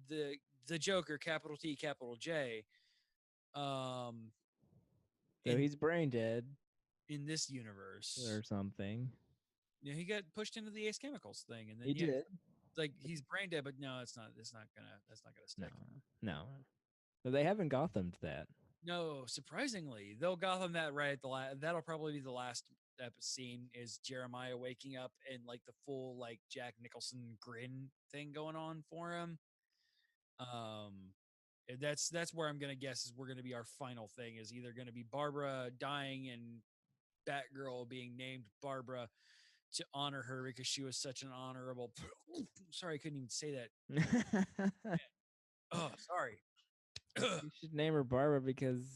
the Joker, capital T, capital J. So in, he's brain dead in this universe, or something. yeah, he got pushed into the Ace Chemicals thing, and then He did. like he's brain dead, but no, it's not. That's not gonna stick. No. But they haven't Gothamed that. No, surprisingly, they'll Gotham that right at the last. That'll probably be the last scene is Jeremiah waking up and like the full like Jack Nicholson grin thing going on for him. That's where I'm gonna guess is we're gonna be our final thing is either gonna be Barbara dying and Batgirl being named Barbara to honor her because she was such an honorable. Sorry, I couldn't even say that. Oh, sorry. You should name her Barbara because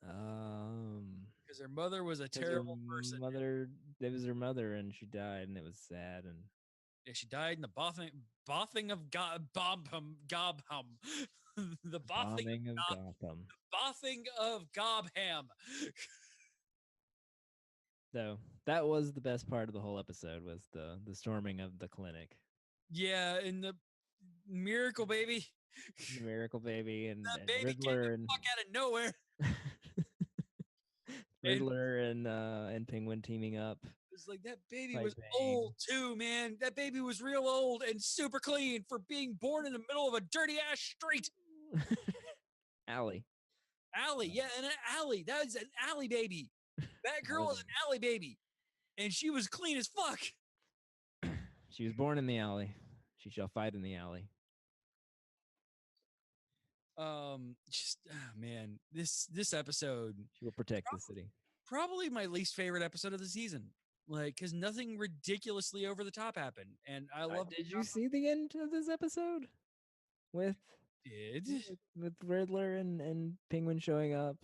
her mother was a terrible person. It was her mother, and she died, and it was sad. And yeah, she died in the bothing of Gobham. The bothing of Gotham. Bothing of Gobham. So that was the best part of the whole episode was the storming of the clinic. Yeah, and the miracle baby. The miracle baby and baby Riddler came the fuck out of nowhere. Riddler and Penguin teaming up. It's like that baby was old too, man. That baby was real old and super clean for being born in the middle of a dirty ass street. Alley, yeah, in an alley. That was an alley baby. That girl was an alley baby, and she was clean as fuck. She was born in the alley. She shall fight in the alley. Man, this episode. She will protect the city. Probably my least favorite episode of the season. Like, because nothing ridiculously over the top happened, and I love. Did you see the end of this episode? With Riddler and Penguin showing up,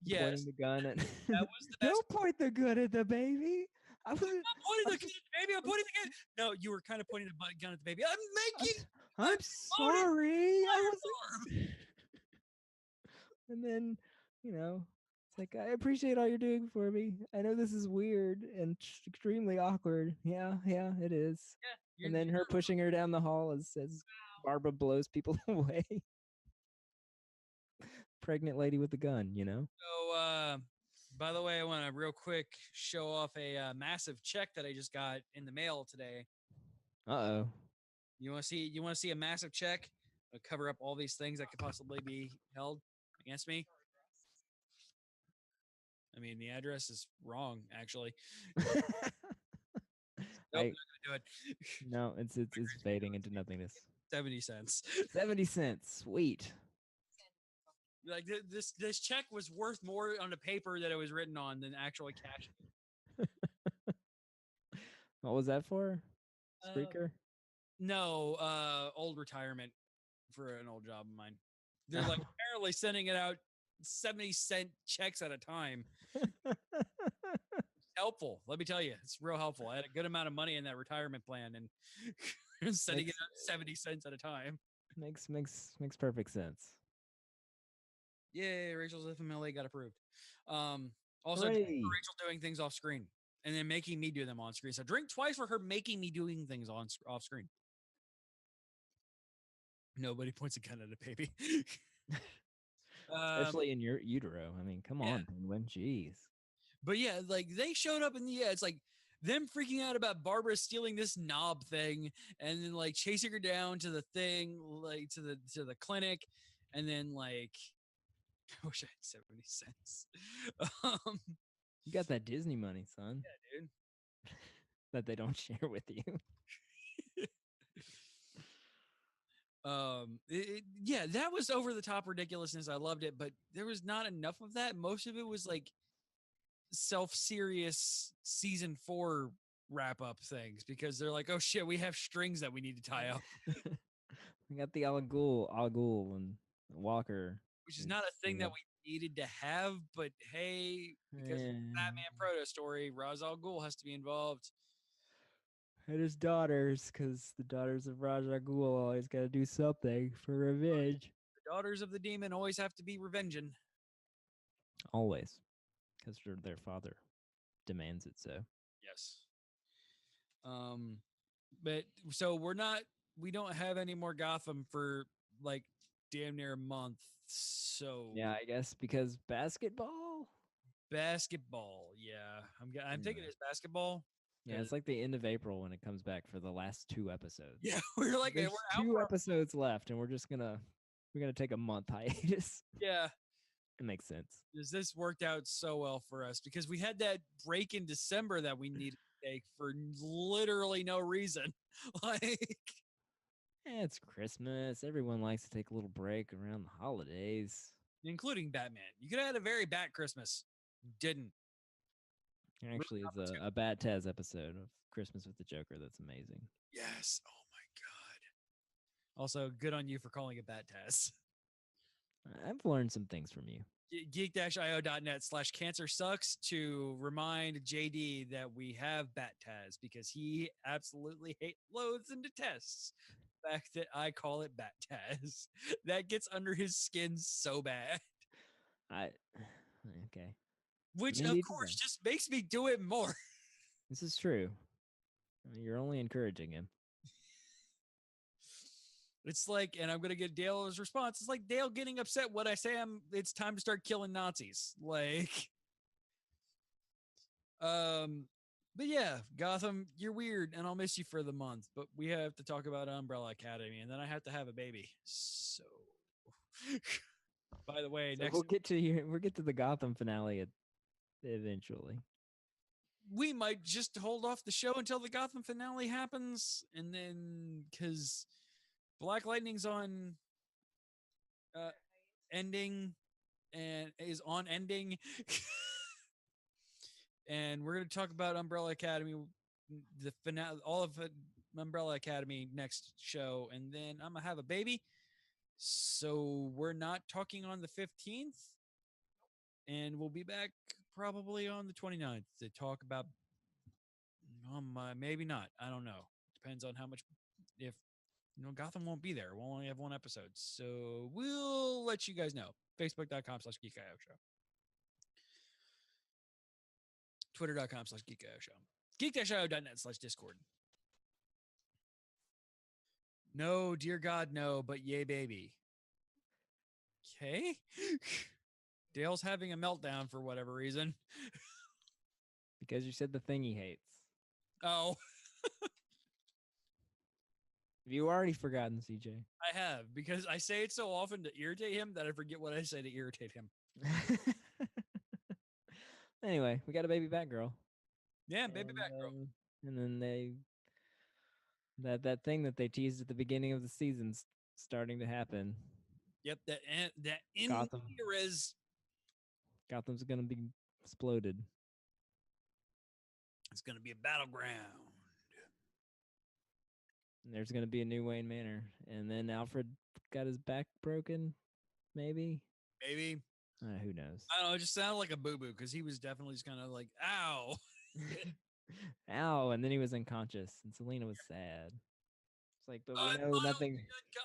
pointing the gun at. That was the best. Don't point the gun at the baby. I'm not pointing the gun at the baby. I'm pointing the gun. No, you were kind of pointing the gun at the baby. I'm sorry. I was. And then, it's like, I appreciate all you're doing for me. I know this is weird and extremely awkward. Yeah, it is. Yeah, and then her pushing her down the hall as Barbara blows people away. Pregnant lady with the gun, So, by the way, I want to real quick show off a massive check that I just got in the mail today. Uh-oh. You want to see a massive check? It'll cover up all these things that could possibly be held against me. I mean, the address is wrong, actually. Nope, not gonna do it. No, it's fading into nothingness. 70 cents. 70 cents. Sweet. Like this check was worth more on the paper that it was written on than actually cash. What was that for? Spreaker? No, old retirement for an old job of mine. They're like apparently sending it out 70-cent checks at a time. Helpful. Let me tell you, it's real helpful. I had a good amount of money in that retirement plan and sending it out 70 cents at a time. Makes perfect sense. Yay, Rachel's FMLA got approved. Also, Rachel doing things off screen and then making me do them on screen. So drink twice for her making me doing things off screen. Nobody points a gun at a baby. Especially in your utero. I mean, come on, Penguin. Jeez. But yeah, like they showed up in the it's like them freaking out about Barbara stealing this knob thing, and then like chasing her down to the thing, like to the clinic, and then like I wish I had 70 cents. Um, You got that Disney money, son, yeah, dude. that they don't share with you. Yeah, that was over the top ridiculousness. I loved it, but there was not enough of that. Most of it was like self-serious season 4 wrap up things because they're like, oh shit, we have strings that we need to tie up, We got the Al Ghul and Walker. which is not a thing that we needed to have. But hey, because of the Batman proto story, Ra's al Ghul has to be involved. And his daughters, because the daughters of Ra's al Ghul always got to do something for revenge. The daughters of the demon always have to be revenging. Always, because their father demands it so. Yes. But so we don't have any more Gotham for like damn near a month. So Yeah, I guess because basketball. Yeah, I'm thinking it's basketball. Yeah, it's like the end of April when it comes back for the last 2 episodes. Yeah, we're like There's we're out 2 for- episodes left, and we're gonna take a month hiatus. Yeah, It makes sense. because this worked out so well for us because we had that break in December that we needed to take for literally no reason. Like, It's Christmas. Everyone likes to take a little break around the holidays. including Batman. You could have had a very bad Christmas. You didn't. There actually is a Bat Taz episode of Christmas with the Joker that's amazing. Yes. Oh my god. Also, good on you for calling it Bat Taz. I've learned some things from you. Geek-io.net/cancer sucks to remind JD that we have Bat Taz because he absolutely loathes and detests the fact that I call it Bat Taz. That gets under his skin so bad. Okay. Which, Me of neither course, then. just makes me do it more. This is true. You're only encouraging him. It's like, and I'm going to get Dale's response. It's like Dale getting upset when I say it's time to start killing Nazis. Like, but yeah, Gotham, you're weird and I'll miss you for the month, but we have to talk about Umbrella Academy and then I have to have a baby. So, by the way, So next we'll get to the Gotham finale eventually. we might just hold off the show until the Gotham finale happens. And then, cause Black Lightning's on, ending and is on ending. And we're going to talk about Umbrella Academy, the finale, all of it, Umbrella Academy next show. And then I'm going to have a baby. So we're not talking on the 15th. And we'll be back probably on the 29th to talk about, maybe not. I don't know. Depends on how much, if, Gotham won't be there. We'll only have 1 episode. So we'll let you guys know. Facebook.com/GeekIO show. Twitter.com/GeekIO show. Geek-io.net/Discord. No, dear God, no, but yay, baby. Okay. Dale's having a meltdown for whatever reason. Because you said the thing he hates. Oh, Have you already forgotten, CJ? I have, because I say it so often to irritate him that I forget what I say to irritate him. Anyway, we got a baby Batgirl. Yeah, baby Batgirl. And then that thing that they teased at the beginning of the season's starting to happen. Yep, that in Gotham. Ramirez. Gotham's gonna be exploded. It's gonna be a battleground. And there's gonna be a new Wayne Manor. And then Alfred got his back broken, maybe. Maybe. Who knows? I don't know. It just sounded like a boo-boo because he was definitely just kind of like, ow. Ow! And then he was unconscious, and Selena was sad. It's like, but we I'm know nothing.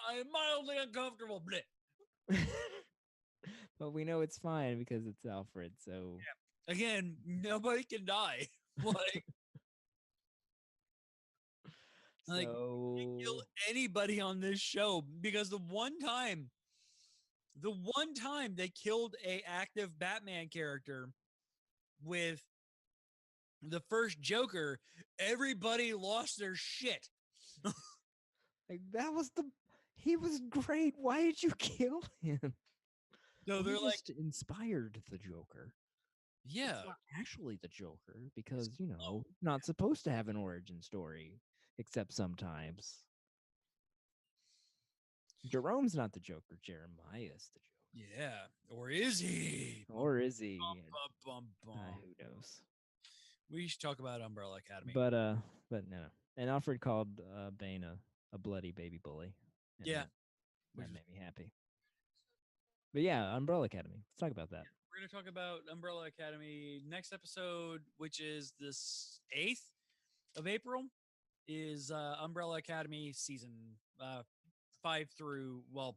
I'm mildly uncomfortable. Bleh. But we know it's fine because it's Alfred. So Again, nobody can die. Like, you can kill anybody on this show because the one time they killed a active Batman character with the first Joker, everybody lost their shit. Like he was great. Why did you kill him? No, We they're like, just inspired the Joker. yeah, It's not actually the Joker because, not supposed to have an origin story, except sometimes. Jerome's not the Joker. Jeremiah's the Joker. yeah. Or is he? Or is he? Bum, bum, bum. Who knows? We should talk about Umbrella Academy. But no. And Alfred called Bane a bloody baby bully. And Yeah. That made me happy. But yeah, Umbrella Academy. Let's talk about that. We're going to talk about Umbrella Academy next episode, which is the 8th of April, is Umbrella Academy season 5 through, well,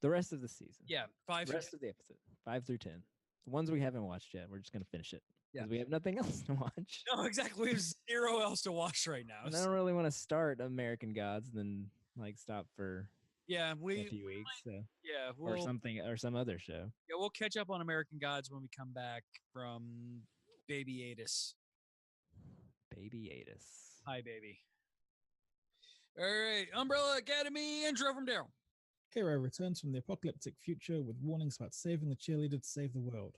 the rest of the season. Yeah, 5 the rest of the episode. 5 through 10. The ones we haven't watched yet, we're just going to finish it. Because we have nothing else to watch. No, exactly. We have zero else to watch right now. And I don't really want to start American Gods and then stop for a few weeks. So. Yeah, or something or some other show. Yeah, we'll catch up on American Gods when we come back from Baby Atis. Baby Atis. Hi, baby. All right, Umbrella Academy intro from Daryl. Hero returns from the apocalyptic future with warnings about saving the cheerleader to save the world.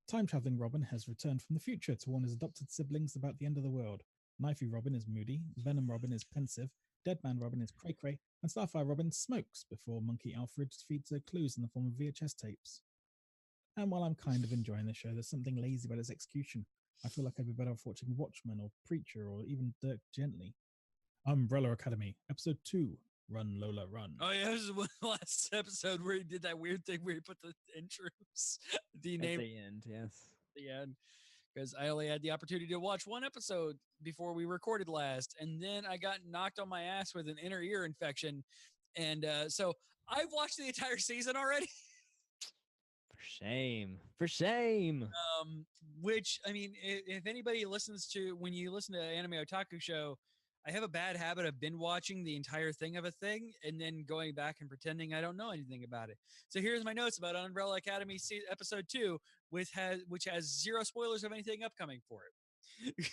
Time-traveling Robin has returned from the future to warn his adopted siblings about the end of the world. Knifey Robin is moody, Venom Robin is pensive, Deadman Robin is cray-cray, and Starfire Robin smokes before Monkey Alfred feeds her clues in the form of VHS tapes. And while I'm kind of enjoying the show, there's something lazy about its execution. I feel like I'd be better off watching Watchmen or Preacher or even Dirk Gently. Umbrella Academy, Episode 2, Run Lola Run. Oh yeah, this is the last episode where he did that weird thing where he put the intros, the name at the end, yes. The end. Because I only had the opportunity to watch one episode before we recorded last, and then I got knocked on my ass with an inner ear infection, and so I've watched the entire season already. For shame. Which, I mean, if anybody listens to, when you listen to Anime Otaku Show, I have a bad habit of binge watching the entire thing of a thing and then going back and pretending I don't know anything about it. So here's my notes about Umbrella Academy episode 2, which has zero spoilers of anything upcoming for it.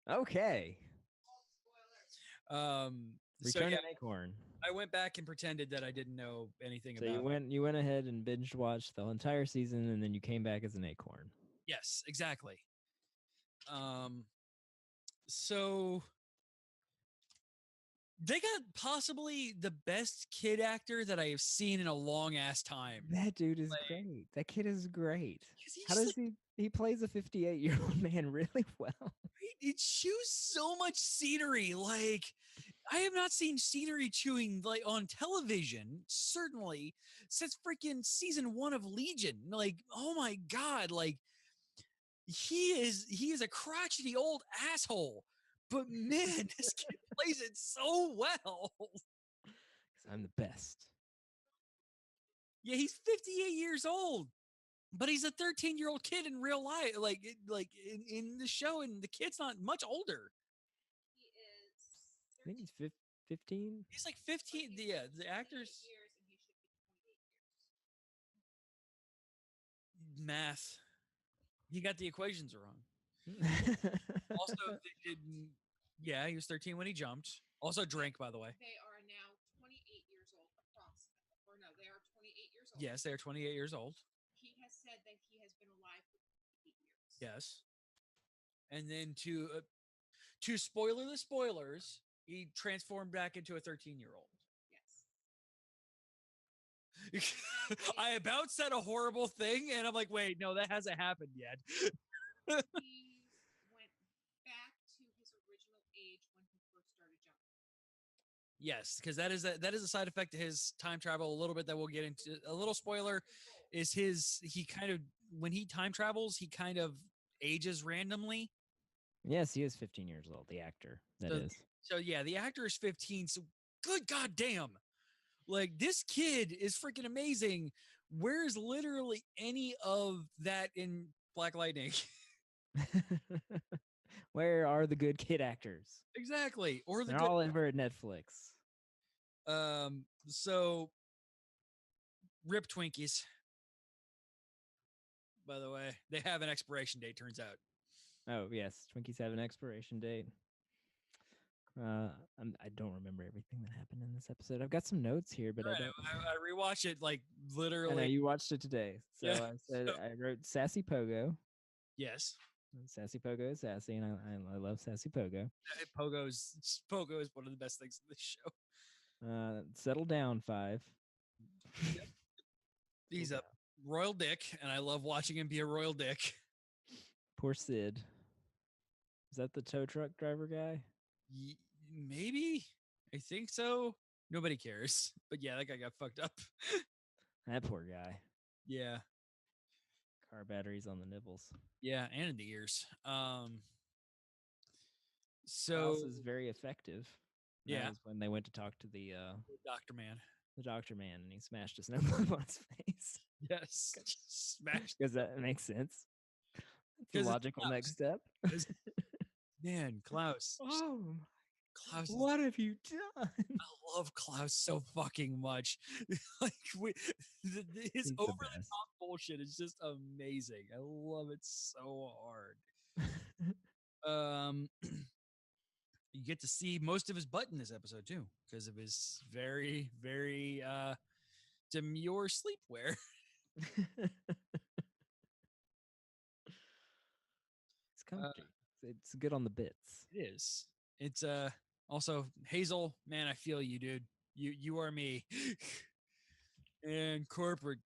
Okay. Return an Acorn. I went back and pretended that I didn't know anything about it. So you went ahead and binge watched the entire season, and then you came back as an acorn. Yes, exactly. So they got possibly the best kid actor that I have seen in a long ass time. That dude is great. That kid is great. How does he plays a 58-year-old man really well? It chews so much scenery. Like, I have not seen scenery chewing like on television, certainly, since freaking season 1 of Legion. Like, oh my God, like he is a crotchety old asshole. But man, this kid plays it so well. I'm the best. Yeah, he's 58 years old, but he's a 13-year-old kid in real life, like in the show, and the kid's not much older. He is. I think he's 15. He's like 15. Yeah, the actor's years, and he should be 28 years. math. He got the equations wrong. Also, yeah, he was 13 when he jumped. Also drank, by the way. They are now 28 years old approximately. Or no, they are 28 years old. Yes, they are 28 years old. He has said that he has been alive for 8 years. Yes. And then to spoiler the spoilers, he transformed back into a 13-year-old. Yes. I about said a horrible thing, and I'm like, wait, no, that hasn't happened yet. He went back to his original age when he first started jumping. Yes, because that is a side effect of his time travel a little bit that we'll get into. A little spoiler is he kind of, when he time travels, he kind of ages randomly. Yes, he is 15 years old, the actor. So yeah, the actor is 15. So good goddamn. Like, this kid is freaking amazing. Where's literally any of that in Black Lightning? Where are the good kid actors? Exactly. Or they're all over at Netflix. So rip Twinkies. By the way, they have an expiration date, turns out. Oh yes, Twinkie 7 expiration date. I don't remember everything that happened in this episode. I've got some notes here, but I Right, don't. I rewatched it like I know literally. you watched it today, so Yeah, I said so- I wrote Sassy Pogo. Yes. Sassy Pogo is sassy, and I love Sassy Pogo. Pogo is one of the best things in this show. Settle down, 5. He's Settle a royal dick, and I love watching him be a royal dick. down. Poor Sid. Is that the tow truck driver guy? Maybe, I think so. Nobody cares, but yeah, that guy got fucked up. That poor guy. Yeah, Car batteries on the nibbles. yeah, and in the ears. So Klaus is very effective. That yeah, was when they went to talk to the Doctor Man. doctor man, and he smashed a snow globe on his face. Yes, smashed. Because that makes sense. It's the 'Cause it's logical next step. Man, Klaus. Oh, Klaus. what have you done? I love Klaus so fucking much. Like his He's the over the best. top bullshit is just amazing. I love it so hard. You get to see most of his butt in this episode too, because of his very, very demure sleepwear. It's comfy. It's good on the bits. It is. It's also Hazel, man, I feel you, dude. You are me. And corporate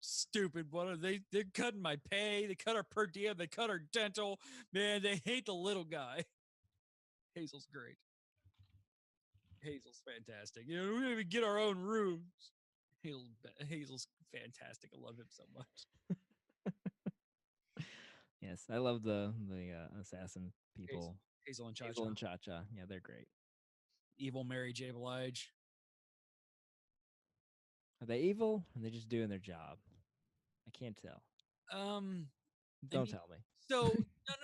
stupid. What are they? They're cutting my pay. They cut our per diem. They cut our dental. Man, they hate the little guy. Hazel's great. Hazel's fantastic. You know, we don't even get our own rooms. Hazel's fantastic. I love him so much. Yes, I love the assassin people. Hazel and Cha Hazel and Cha-Cha. Yeah, they're great. Evil Mary J. Blige. Are they evil? Or are they just doing their job? I can't tell. Don't tell me. So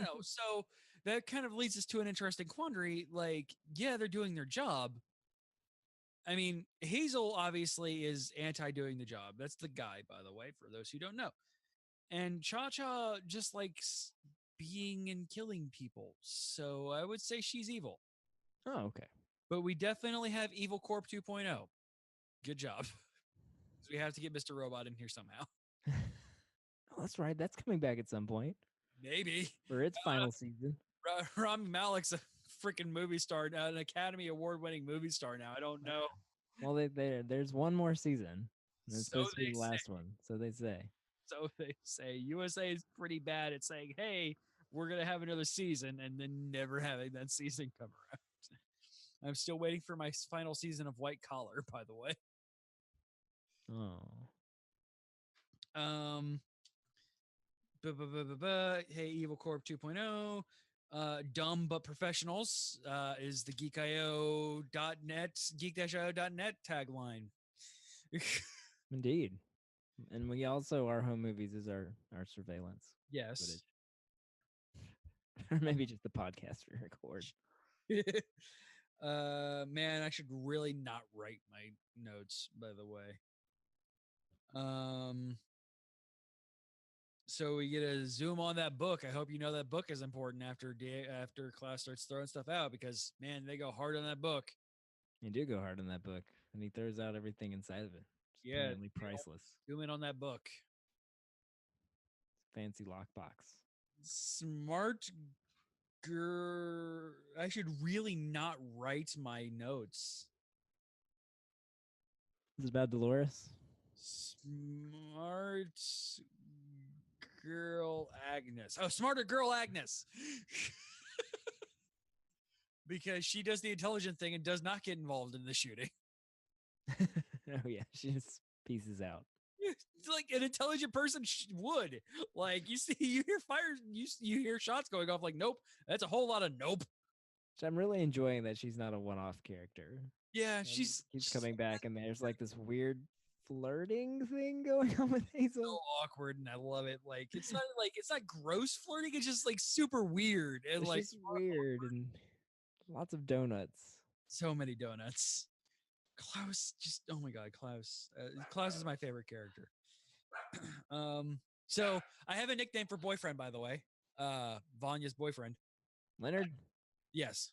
no. So that kind of leads us to an interesting quandary. Like, yeah, they're doing their job. I mean, Hazel obviously is anti doing the job. That's the guy, by the way, for those who don't know. And Cha-Cha just likes being and killing people. So I would say she's evil. Oh, okay. But we definitely have Evil Corp 2.0. Good job. We have to get Mr. Robot in here somehow. Oh, that's right. That's coming back at some point Maybe. for its final season. Rami Malek's a freaking movie star now, an Academy Award-winning movie star now. I don't know. Well, there's one more season. And it's So supposed to be they the last one. So they say. So they say USA is pretty bad at saying, hey, we're going to have another season, and then never having that season come around. I'm still waiting for my final season of White Collar, by the way. Oh. Hey, Evil Corp 2.0. Dumb but professionals is the geekio.net, geek-io.net tagline. Indeed. And we also, our home movies is our surveillance Yes. footage. Or maybe just the podcast we record. Man, I should really not write my notes, by the way. So we get a zoom on that book. I hope you know that book is important after class starts throwing stuff out, because man, they go hard on that book. You do go hard on that book, and he throws out everything inside of it. It's Yeah, apparently priceless. Zoom in on that book. Fancy lockbox. Smart girl. I should really not write my notes. This is about Dolores. Smart girl Agnes. Oh, smarter girl Agnes. Because she does the intelligent thing and does not get involved in the shooting. Oh yeah, she just pieces out. Like an intelligent person would. Like you hear fires, you hear shots going off. Like nope, that's a whole lot of nope. So I'm really enjoying that she's not a one-off character. Yeah, And she's keeps coming back, and there's like this weird flirting thing going on with Hazel. so awkward, and I love it. Like it's not gross flirting. It's just like super weird and It's like just weird and lots of donuts. so many donuts. Klaus, just oh my god, Klaus. Klaus is my favorite character. So I have a nickname for boyfriend, by the way. Vanya's boyfriend. Leonard. Yes.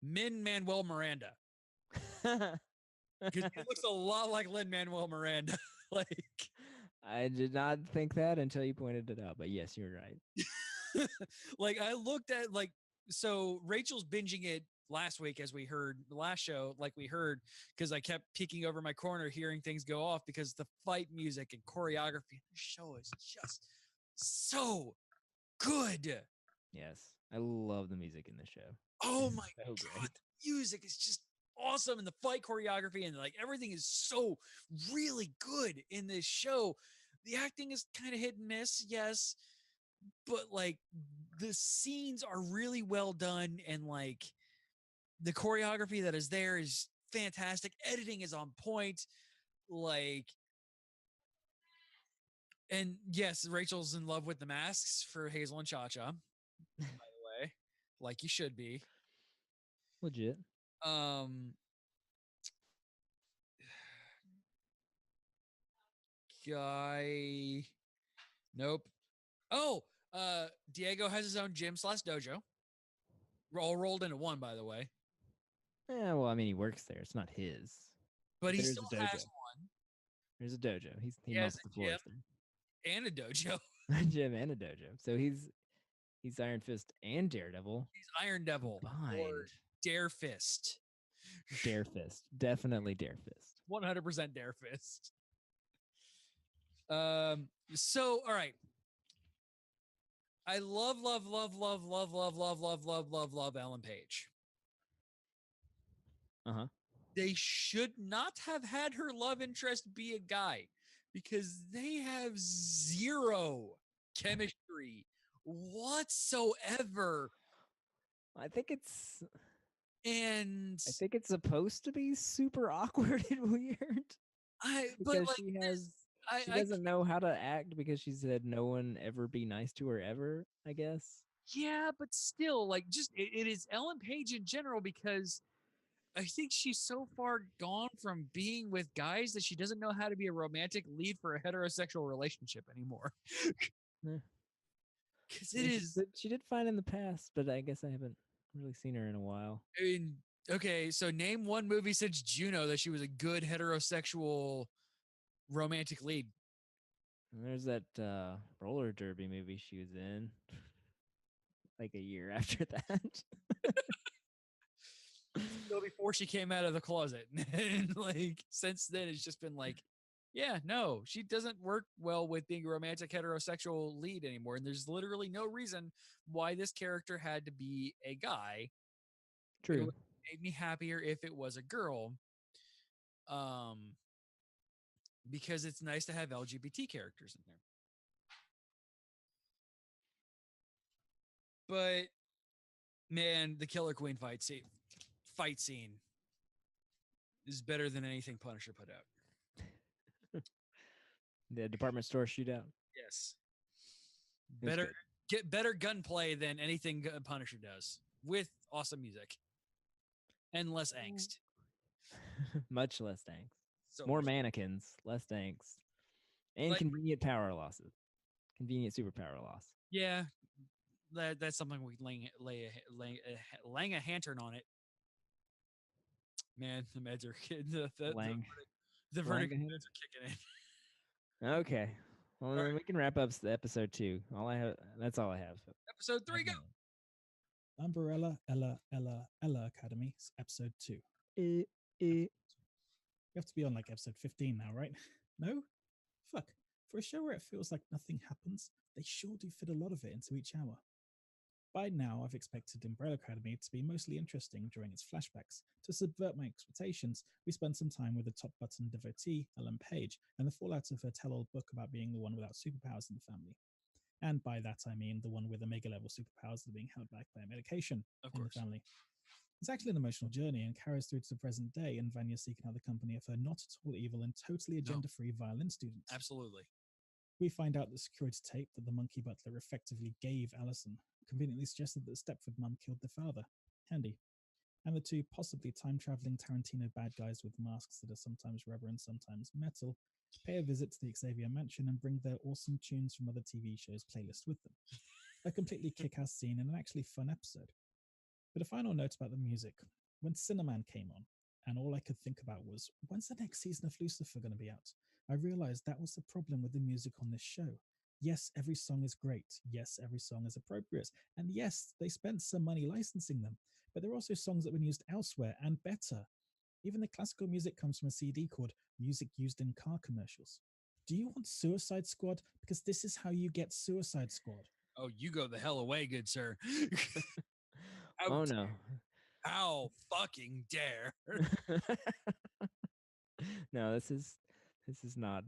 Min-Manuel Miranda. Because he looks a lot like Lin-Manuel Miranda. Like, I did not think that until you pointed it out, but yes, you're right. like I looked at like, so Rachel's binging it last week, as we heard the last show, like we heard, because I kept peeking over my corner, hearing things go off because the fight music and choreography in the show is just so good. Yes, I love the music in the show. Oh my So god, great. the music is just awesome, and the fight choreography and like everything is so really good in this show. The acting is kind of hit and miss, yes, but like the scenes are really well done, and like the choreography that is there is fantastic. Editing is on point. Like, and yes, Rachel's in love with the masks for Hazel and Cha-Cha, by the way, like you should be. Legit. Guy, nope. Oh, Diego has his own gym / dojo. All rolled into one, by the way. Yeah, well, I mean, he works there. It's not his. But he There's still a dojo. has one. There's a dojo. He has mops a the floors and a dojo. there. A gym and a dojo. So he's Iron Fist and Daredevil. He's Iron Devil Combined. or Dare Fist. Dare Fist. Definitely Dare Fist. 100% Dare Fist. So, all right. I love Ellen Page. Uh-huh. They should not have had her love interest be a guy, because they have zero chemistry whatsoever. I think it's And supposed to be super awkward and weird. Because like, she doesn't know how to act because she said no one ever be nice to her ever, I guess. Yeah, but still, like, just it is Ellen Page in general, because I think she's so far gone from being with guys that she doesn't know how to be a romantic lead for a heterosexual relationship anymore. Because it is. She did fine in the past, but I guess I haven't really seen her in a while. I mean, okay, so name one movie since Juno that she was a good heterosexual romantic lead. And there's that roller derby movie she was in, like a year after that. Still before she came out of the closet. And like since then it's just been like, yeah, no, she doesn't work well with being a romantic heterosexual lead anymore. And there's literally no reason why this character had to be a guy. True. It would have made me happier if it was a girl. Because it's nice to have LGBT characters in there. But man, the Killer Queen fight scene is better than anything Punisher put out. The department store shootout. Yes. Better gunplay than anything Punisher does, with awesome music and less angst. Much less angst. So more much. Mannequins, less angst, and Like, convenient power losses. Convenient superpower loss. Yeah, that's something we lang a lantern on it. Man, the meds are the verdict meds are kicking in. Okay. Well, then we can wrap up the episode 2. That's all I have. Episode 3, go. Umbrella Ella Academy, episode 2. We have to be on like episode 15 now, right? No? Fuck. For a show where it feels like nothing happens, they sure do fit a lot of it into each hour. By now, I've expected Umbrella Academy to be mostly interesting during its flashbacks. To subvert my expectations, we spend some time with the top-button devotee, Ellen Page, and the fallout of her tell-all book about being the one without superpowers in the family. And by that, I mean the one with Omega-level superpowers that are being held back by a medication in the family. It's actually an emotional journey and carries through to the present day, and Vanya seeking out the company of her not at all evil and totally agenda-free violin student. Absolutely. We find out the security tape that the monkey butler effectively gave Allison conveniently suggested that the Stepford mum killed their father. Handy. And the two possibly time-traveling Tarantino bad guys with masks that are sometimes rubber and sometimes metal pay a visit to the Xavier Mansion, and bring their awesome tunes from other TV shows playlist with them. A completely kick-ass scene and an actually fun episode. But a final note about the music. When Cinnamon came on, and all I could think about was, when's the next season of Lucifer going to be out? I realized that was the problem with the music on this show. Yes, every song is great. Yes, every song is appropriate. And yes, they spent some money licensing them. But there are also songs that have been used elsewhere and better. Even the classical music comes from a CD called Music Used in Car Commercials. Do you want Suicide Squad? Because this is how you get Suicide Squad. Oh, you go the hell away, good sir. Oh no. How fucking dare. No, this is not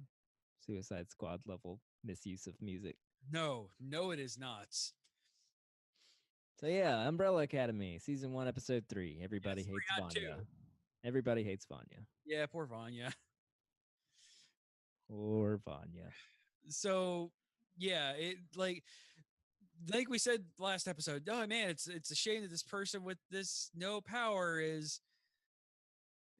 Suicide Squad level misuse of music. No, it is not. So yeah, Umbrella Academy, season 1, episode 3. Everybody Yes, hates 3 out of 2. Vanya. Everybody hates Vanya. Yeah, poor Vanya. Or Vanya. So yeah, it like we said last episode. Oh man, it's a shame that this person with this no power is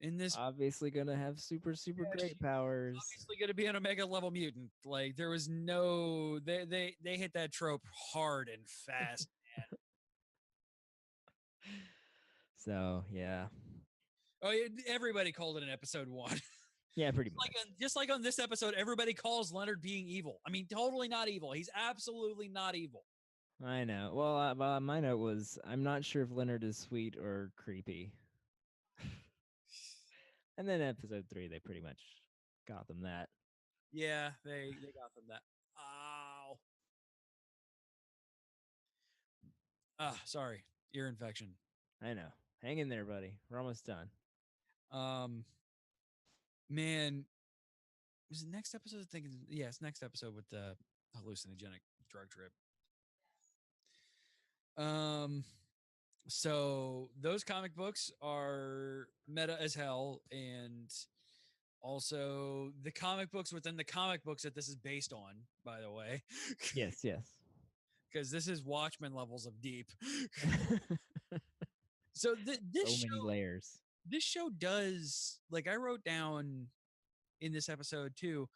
in this. Obviously gonna have super great powers. Obviously gonna be an Omega level mutant. Like there was no they hit that trope hard and fast. So yeah. Oh, everybody called it in episode 1. Yeah, pretty much. Just like on this episode, everybody calls Leonard being evil. I mean, totally not evil. He's absolutely not evil. I know. Well, my note was, I'm not sure if Leonard is sweet or creepy. And then episode 3, they pretty much got them that. Yeah, they got them that. Ow. Sorry. Ear infection. I know. Hang in there, buddy. We're almost done. Man, was it next episode? Thinking, yeah, it's next episode with the hallucinogenic drug trip. So those comic books are meta as hell, and also the comic books within the comic books that this is based on, by the way. Yes. Because this is Watchmen levels of deep. So this so many layers. This show does, like I wrote down in this episode too,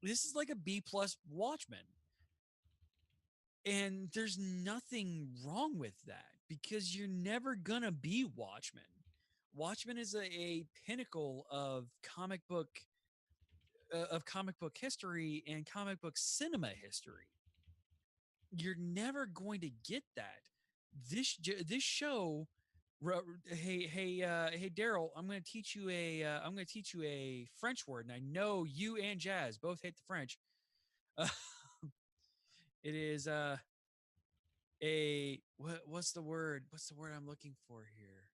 this is like a B+ Watchmen. And there's nothing wrong with that because you're never gonna be Watchmen. Watchmen is a pinnacle of comic book history and comic book cinema history. You're never going to get that. This show. Hey, Daryl, I'm going to teach you a French word, and I know you and Jazz both hate the French. It is what's the word? What's the word I'm looking for here?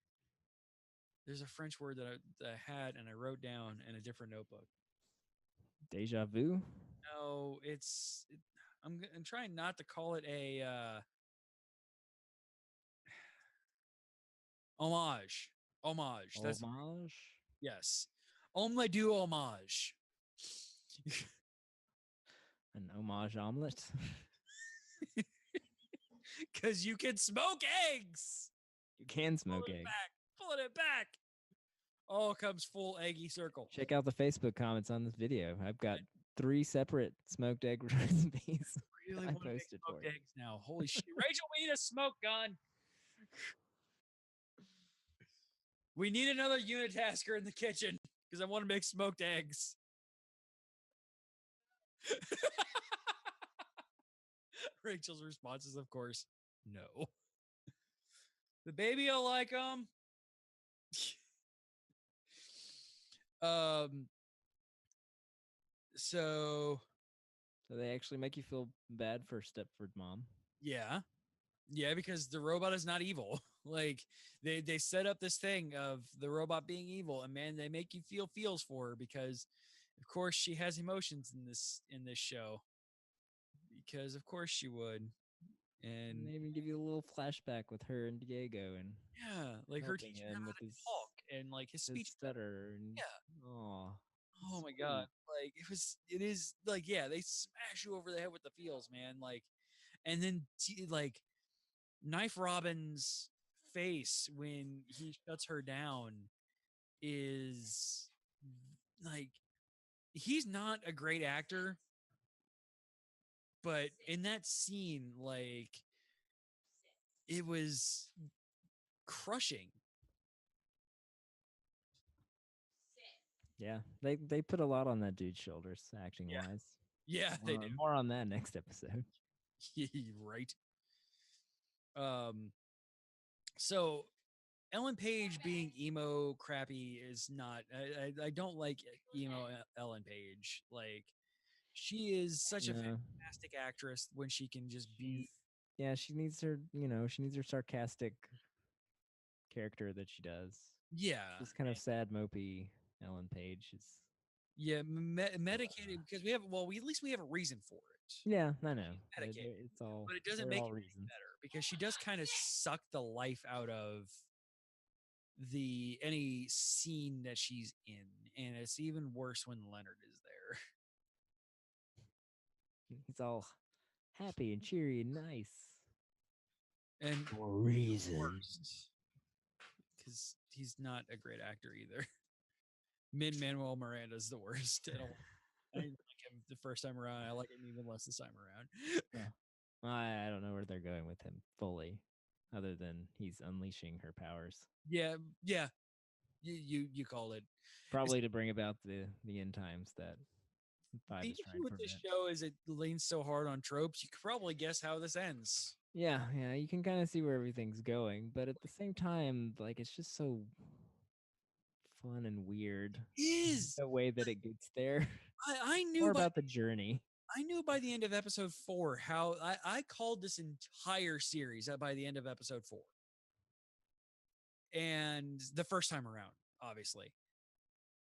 There's a French word that I had and I wrote down in a different notebook. Deja vu? No, I'm trying not to call it a homage. That's homage? Yes. Omelette du homage. An homage omelet? Because you can smoke eggs. You can smoke eggs. Pulling it back. All comes full eggy circle. Check out the Facebook comments on this video. I've got 3 separate smoked egg recipes. Really I want to make posted smoked for you. eggs now. Holy shit. Rachel, we need a smoke gun. We need another unitasker in the kitchen because I want to make smoked eggs. Rachel's response is, of course, no. The baby will like them. So they actually make you feel bad for Stepford Mom. Yeah, because the robot is not evil. Like they set up this thing of the robot being evil, and man, they make you feel feels for her because, of course, she has emotions in this show. Because of course she would, and they even give you a little flashback with her and Diego, and like her teaching him with his talk and like his speech stutter. And, oh my god, like it is like they smash you over the head with the feels, man. Like, and then like Knife Robin's face when he shuts her down is like he's not a great actor, but in that scene, like, it was crushing. Yeah, they put a lot on that dude's shoulders, acting Yeah. wise. Yeah, they do. More on that next episode. Right. So Ellen Page being emo crappy is not. I don't like emo Ellen Page. Like, she is such a No. fantastic actress when she can just be. Yeah, she needs her, she needs her sarcastic character that she does. Yeah. Just kind of sad, mopey Ellen Page is. Yeah, medicated because we have. Well, at least we have a reason for it. Yeah, I know. Medicated, It's all. but it doesn't they're make all it reasons. better because she does kind of suck the life out of any scene that she's in, and it's even worse when Leonard is there. He's all happy and cheery and nice. And for reasons. Because he's not a great actor either. Manuel Miranda's the worst. I didn't like him the first time around. I like him even less this time around. I don't know where they're going with him fully, other than he's unleashing her powers. Yeah. You call it. Probably to bring about the end times that Five The is trying issue to with this prevent. show is it leans so hard on tropes. You could probably guess how this ends. Yeah, you can kind of see where everything's going, but at the same time, like, it's just so fun and weird. It is The way that it gets there. I knew More about the journey. I knew by the end of episode 4 how I called this entire series by the end of episode 4. And the first time around, obviously.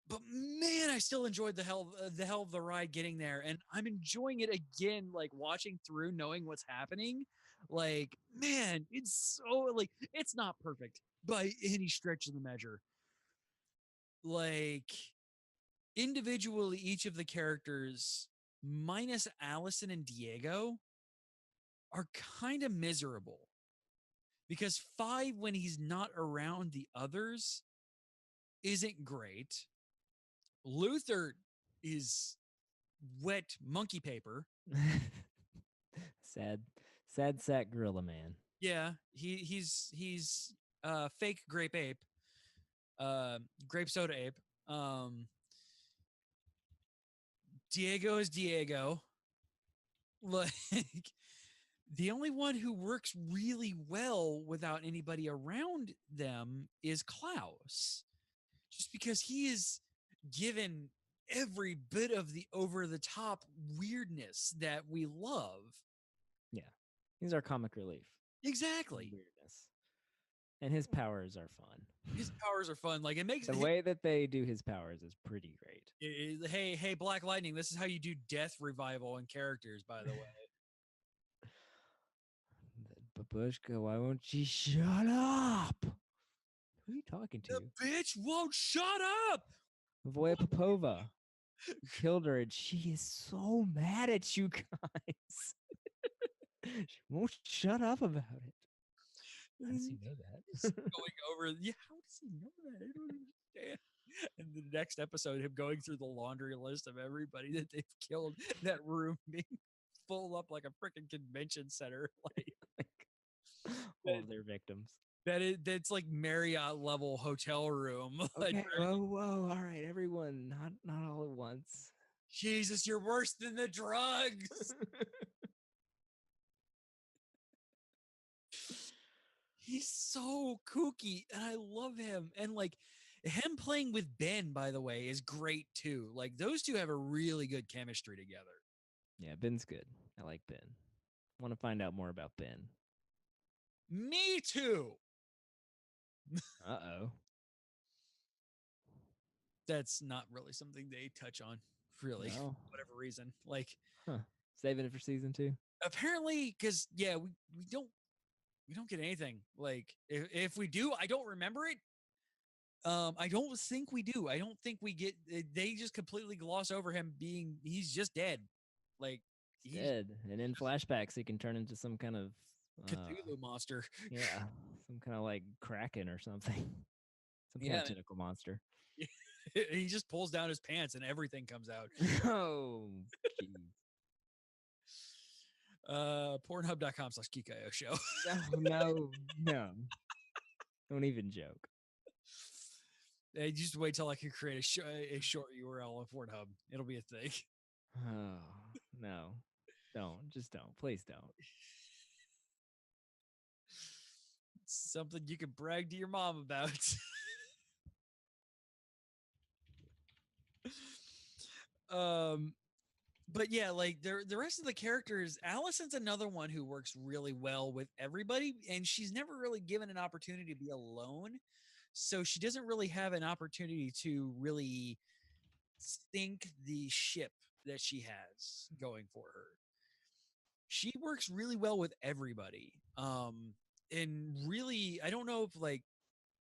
But man, I still enjoyed the hell of the ride getting there. And I'm enjoying it again, like watching through, knowing what's happening. Like, man, it's so like it's not perfect by any stretch of the measure. Like, individually, each of the characters, minus Allison and Diego, are kind of miserable. Because Five, when he's not around the others, isn't great. Luther is wet monkey paper. sad sack gorilla man. Yeah, he's fake grape ape, grape soda ape. Diego is Diego. Like, the only one who works really well without anybody around them is Klaus, just because he is given every bit of the over the top weirdness that we love. Yeah, he's our comic relief. Exactly. Weirdness, and his powers are fun. His powers are fun. Like, it makes the way that they do his powers is pretty great. Hey, Black Lightning, this is how you do death revival in characters, by the way. Babushka, why won't you shut up? Who are you talking to? The bitch won't shut up. Voya Popova killed her, and she is so mad at you guys. She won't shut up about it. How does he know that? Going over, yeah, how does he know that? I don't understand. And the next episode, him going through the laundry list of everybody that they've killed, that room being full up like a freaking convention center. Like, all of their victims. That's like Marriott level hotel room. Okay, whoa, all right, everyone, not all at once. Jesus, you're worse than the drugs. He's so kooky, and I love him. And like, him playing with Ben, by the way, is great too. Like, those two have a really good chemistry together. Yeah, Ben's good. I like Ben. Want to find out more about Ben. Me too. Uh-oh. That's not really something they touch on, really, No. whatever reason. Like, saving it for season 2. Apparently, because we don't get anything. Like, if we do, I don't remember it. I don't think we do. I don't think we get. They just completely gloss over him being. He's just dead. Like, he's dead, and in flashbacks, he can turn into some kind of Cthulhu monster. Yeah, some kind of like kraken or something. Some kind of tentacle monster. He just pulls down his pants and everything comes out. Oh, jeez. Pornhub.com/geekio show. No. Don't even joke. Hey, just wait till I can create a short URL on Pornhub. It'll be a thing. Oh, no. Don't. Just don't. Please don't. It's something you can brag to your mom about. But yeah, like the rest of the characters, Allison's another one who works really well with everybody, and she's never really given an opportunity to be alone. So she doesn't really have an opportunity to really sink the ship that she has going for her. She works really well with everybody. And really, I don't know if like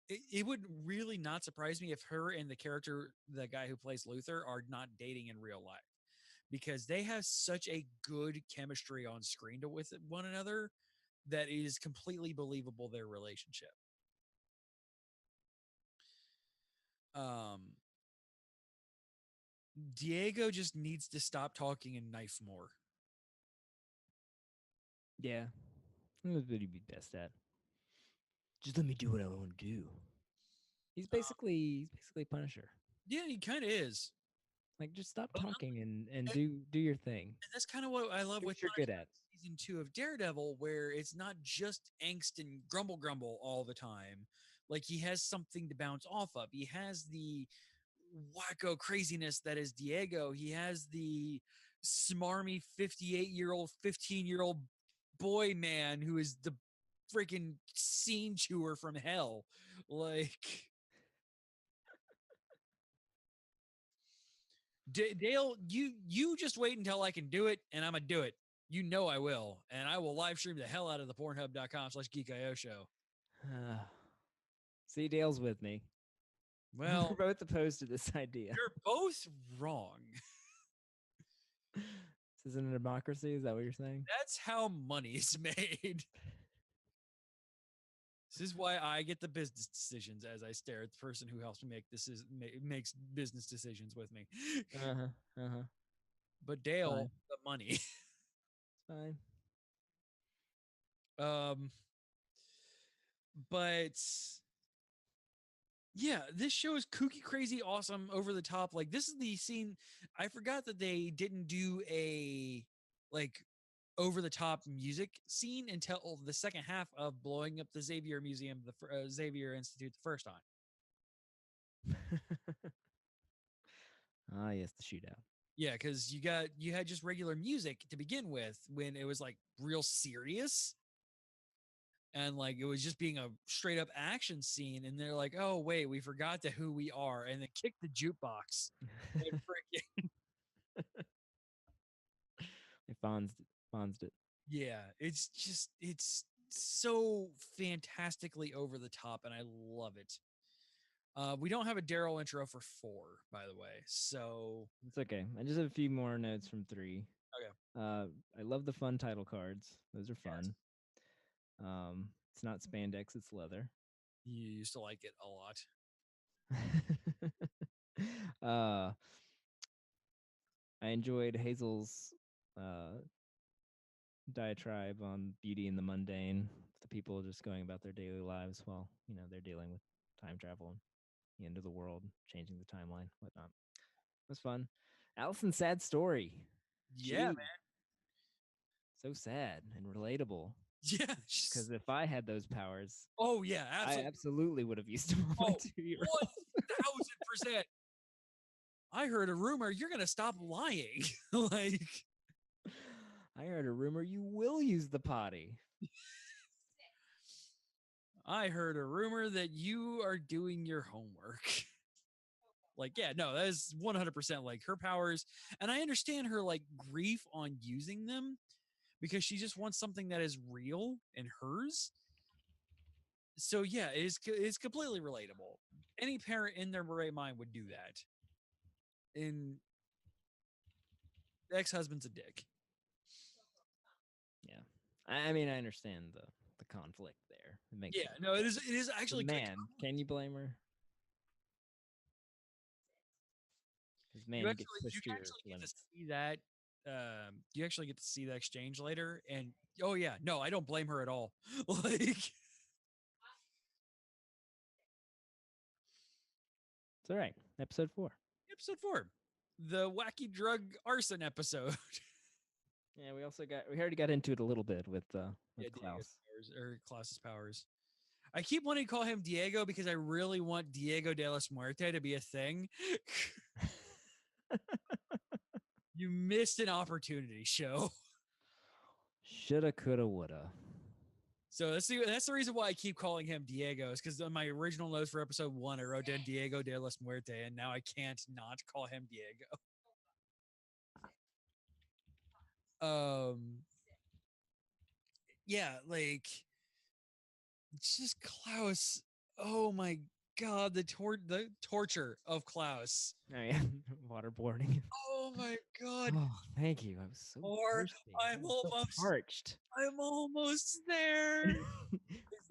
it would really not surprise me if her and the guy who plays Luther, are not dating in real life, because they have such a good chemistry on screen with one another that it is completely believable, their relationship. Diego just needs to stop talking and knife more. Yeah. That's what he'd be best at. Just let me do what I want to do. He's basically Punisher. Yeah, he kind of is. Like, just stop talking and do your thing. And that's kind of what I love Do with what you're good at. season 2 of Daredevil, where it's not just angst and grumble all the time. Like, he has something to bounce off of. He has the wacko craziness that is Diego. He has the smarmy 58-year-old, 15-year-old boy man who is the freaking scene chewer from hell. Like, Dale, you just wait until I can do it, and I'm gonna do it. You know I will, and I will live stream the hell out of the Pornhub.com/geekio show. See, Dale's with me. Well, we're both opposed to this idea. You're both wrong. This isn't a democracy. Is that what you're saying? That's how money is made. This is why I get the business decisions, as I stare at the person who helps me makes business decisions with me. But Dale, Fine. the money. It's fine. But yeah, this show is kooky, crazy, awesome, over the top. Like, this is the scene. I forgot that they didn't do a like over the top music scene until the second half of blowing up the Xavier Museum, the Xavier Institute, the first time. Ah, yes, the shootout. Yeah, because you had just regular music to begin with when it was like real serious. And like it was just being a straight up action scene, and they're like, "Oh wait, we forgot who we are," and then kick the jukebox. And freaking They fonzed it. yeah, it's so fantastically over the top, and I love it. We don't have a Daryl intro for 4, by the way, so it's okay. I just have a few more notes from 3. Okay. I love the fun title cards. Those are fun. Yes. It's not spandex, it's leather. You used to like it a lot. I enjoyed Hazel's diatribe on beauty in the mundane, the people just going about their daily lives while, they're dealing with time travel and the end of the world, changing the timeline, whatnot. It was fun. Allison's sad story. Yeah, man. So sad and relatable. Yeah, because if I had those powers, oh yeah, absolutely. I absolutely would have used them on my 2-year-old. 1000%. I heard a rumor you're gonna stop lying. Like, I heard a rumor you will use the potty. I heard a rumor that you are doing your homework. Like, yeah, no, that is 100% like her powers, and I understand her like grief on using them, because she just wants something that is real and hers. So yeah, it's completely relatable. Any parent in their right mind would do that. And the ex-husband's a dick. Yeah, I mean, I understand the conflict there. It makes sense. No, it is actually man. Can you blame her? Because man, you you actually get pushed to your get to limits. see that. You actually get to see that exchange later, and oh yeah, no, I don't blame her at all. Like It's all right. Episode 4. episode 4, the wacky drug arson episode. Yeah, we already got into it a little bit with Yeah, Klaus. Diego's powers or Klaus's powers. I keep wanting to call him Diego because I really want Diego de la Muerte to be a thing. You missed an opportunity, show. Shoulda, coulda, woulda. So that's the reason why I keep calling him Diego, is because on my original notes for episode 1, I wrote down Diego de la Muerte, and now I can't not call him Diego. Yeah, like it's just Klaus. Oh my god, the torture of Klaus. Oh yeah, waterboarding. Oh my god. Oh, thank you. I was so Or thirsty. I'm I was so almost parched. I'm almost there. Is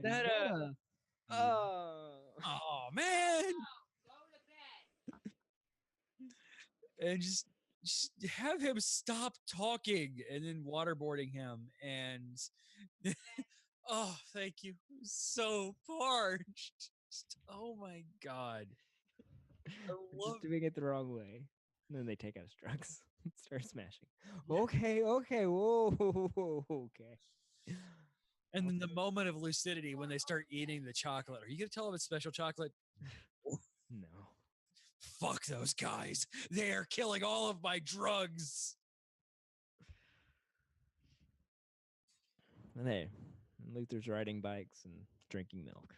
that a Oh. oh man? Go to bed. And just have him stop talking and then waterboarding him and oh thank you. So parched. Oh my god. We're love just doing it the wrong way. And then they take out his drugs. Start smashing. Okay, whoa, okay. and then the moment of lucidity when they start eating the chocolate. Are you gonna tell them it's special chocolate? No. Fuck those guys. They are killing all of my drugs. And there. And Luther's riding bikes and drinking milk.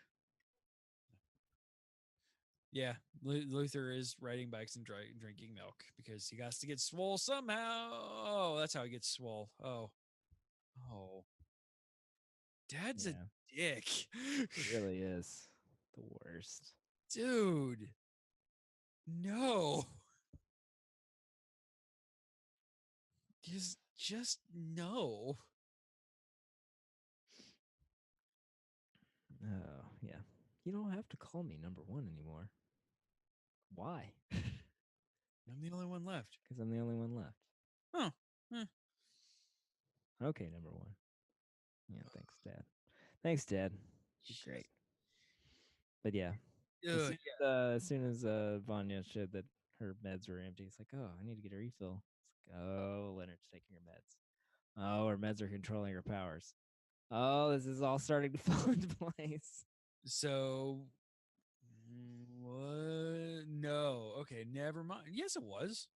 Yeah, Luther is riding bikes and drinking milk because he got to get swole somehow. Oh, that's how he gets swole. Oh. Dad's a dick. It really is the worst. Dude. No. Just no. Oh, yeah. You don't have to call me number 1 anymore. Why? I'm the only one left. Because I'm the only one left. Oh. Okay, number 1. Yeah, thanks, Dad. Thanks, Dad. You're great. But yeah. As soon as Vanya showed that her meds were empty, it's like, oh, I need to get a refill. It's like, oh, Leonard's taking her meds. Oh, her meds are controlling her powers. Oh, this is all starting to fall into place. So what? No. Okay, never mind. Yes, it was.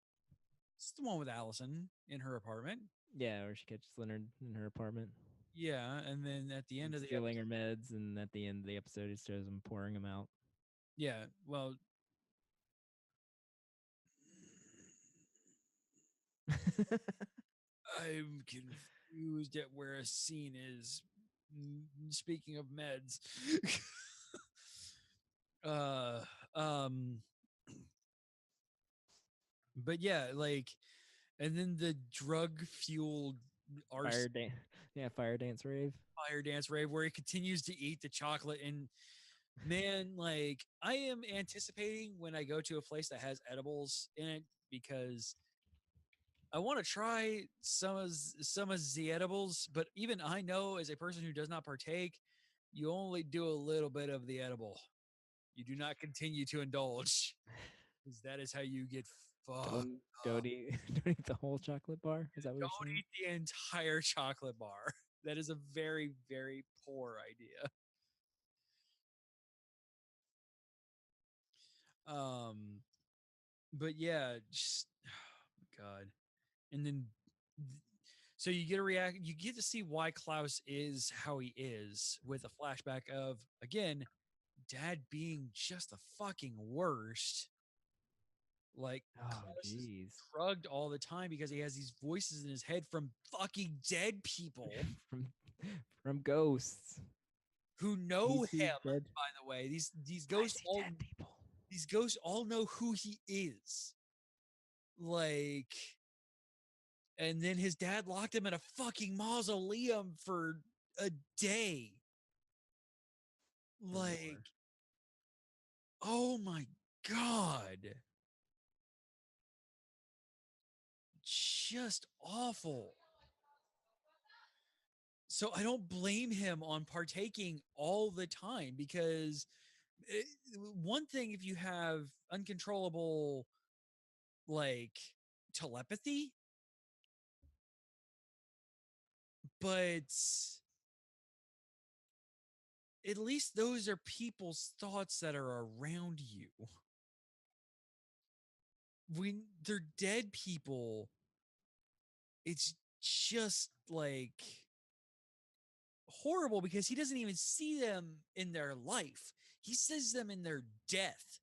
It's the one with Allison in her apartment. Yeah, where she catches Leonard in her apartment. Yeah, and then at the end of the stealing her meds, and at the end of the episode, he shows him pouring them out. Yeah, well, I'm confused at where a scene is. Speaking of meds, but yeah, like, and then the drug-fueled fire dance rave. Fire dance rave where he continues to eat the chocolate. And man, like, I am anticipating when I go to a place that has edibles in it because I want to try some of the edibles, but even I know as a person who does not partake, you only do a little bit of the edible. You do not continue to indulge because that is how you get fucked. Don't eat the whole chocolate bar. Is that what you're saying? Don't eat the entire chocolate bar. That is a very, very poor idea. But yeah, just oh my god. And then so you get to see why Klaus is how he is with a flashback of, again, Dad being just the fucking worst. Like, Klaus is drugged all the time because he has these voices in his head from fucking dead people. from ghosts. Who know him, by the way. These ghosts these ghosts all know who he is. Like, and then his dad locked him in a fucking mausoleum for a day. Like, oh my god. just awful. So I don't blame him on partaking all the time because one thing, if you have uncontrollable like telepathy, but at least those are people's thoughts that are around you. When they're dead people, it's just like horrible because he doesn't even see them in their life. He sees them in their death.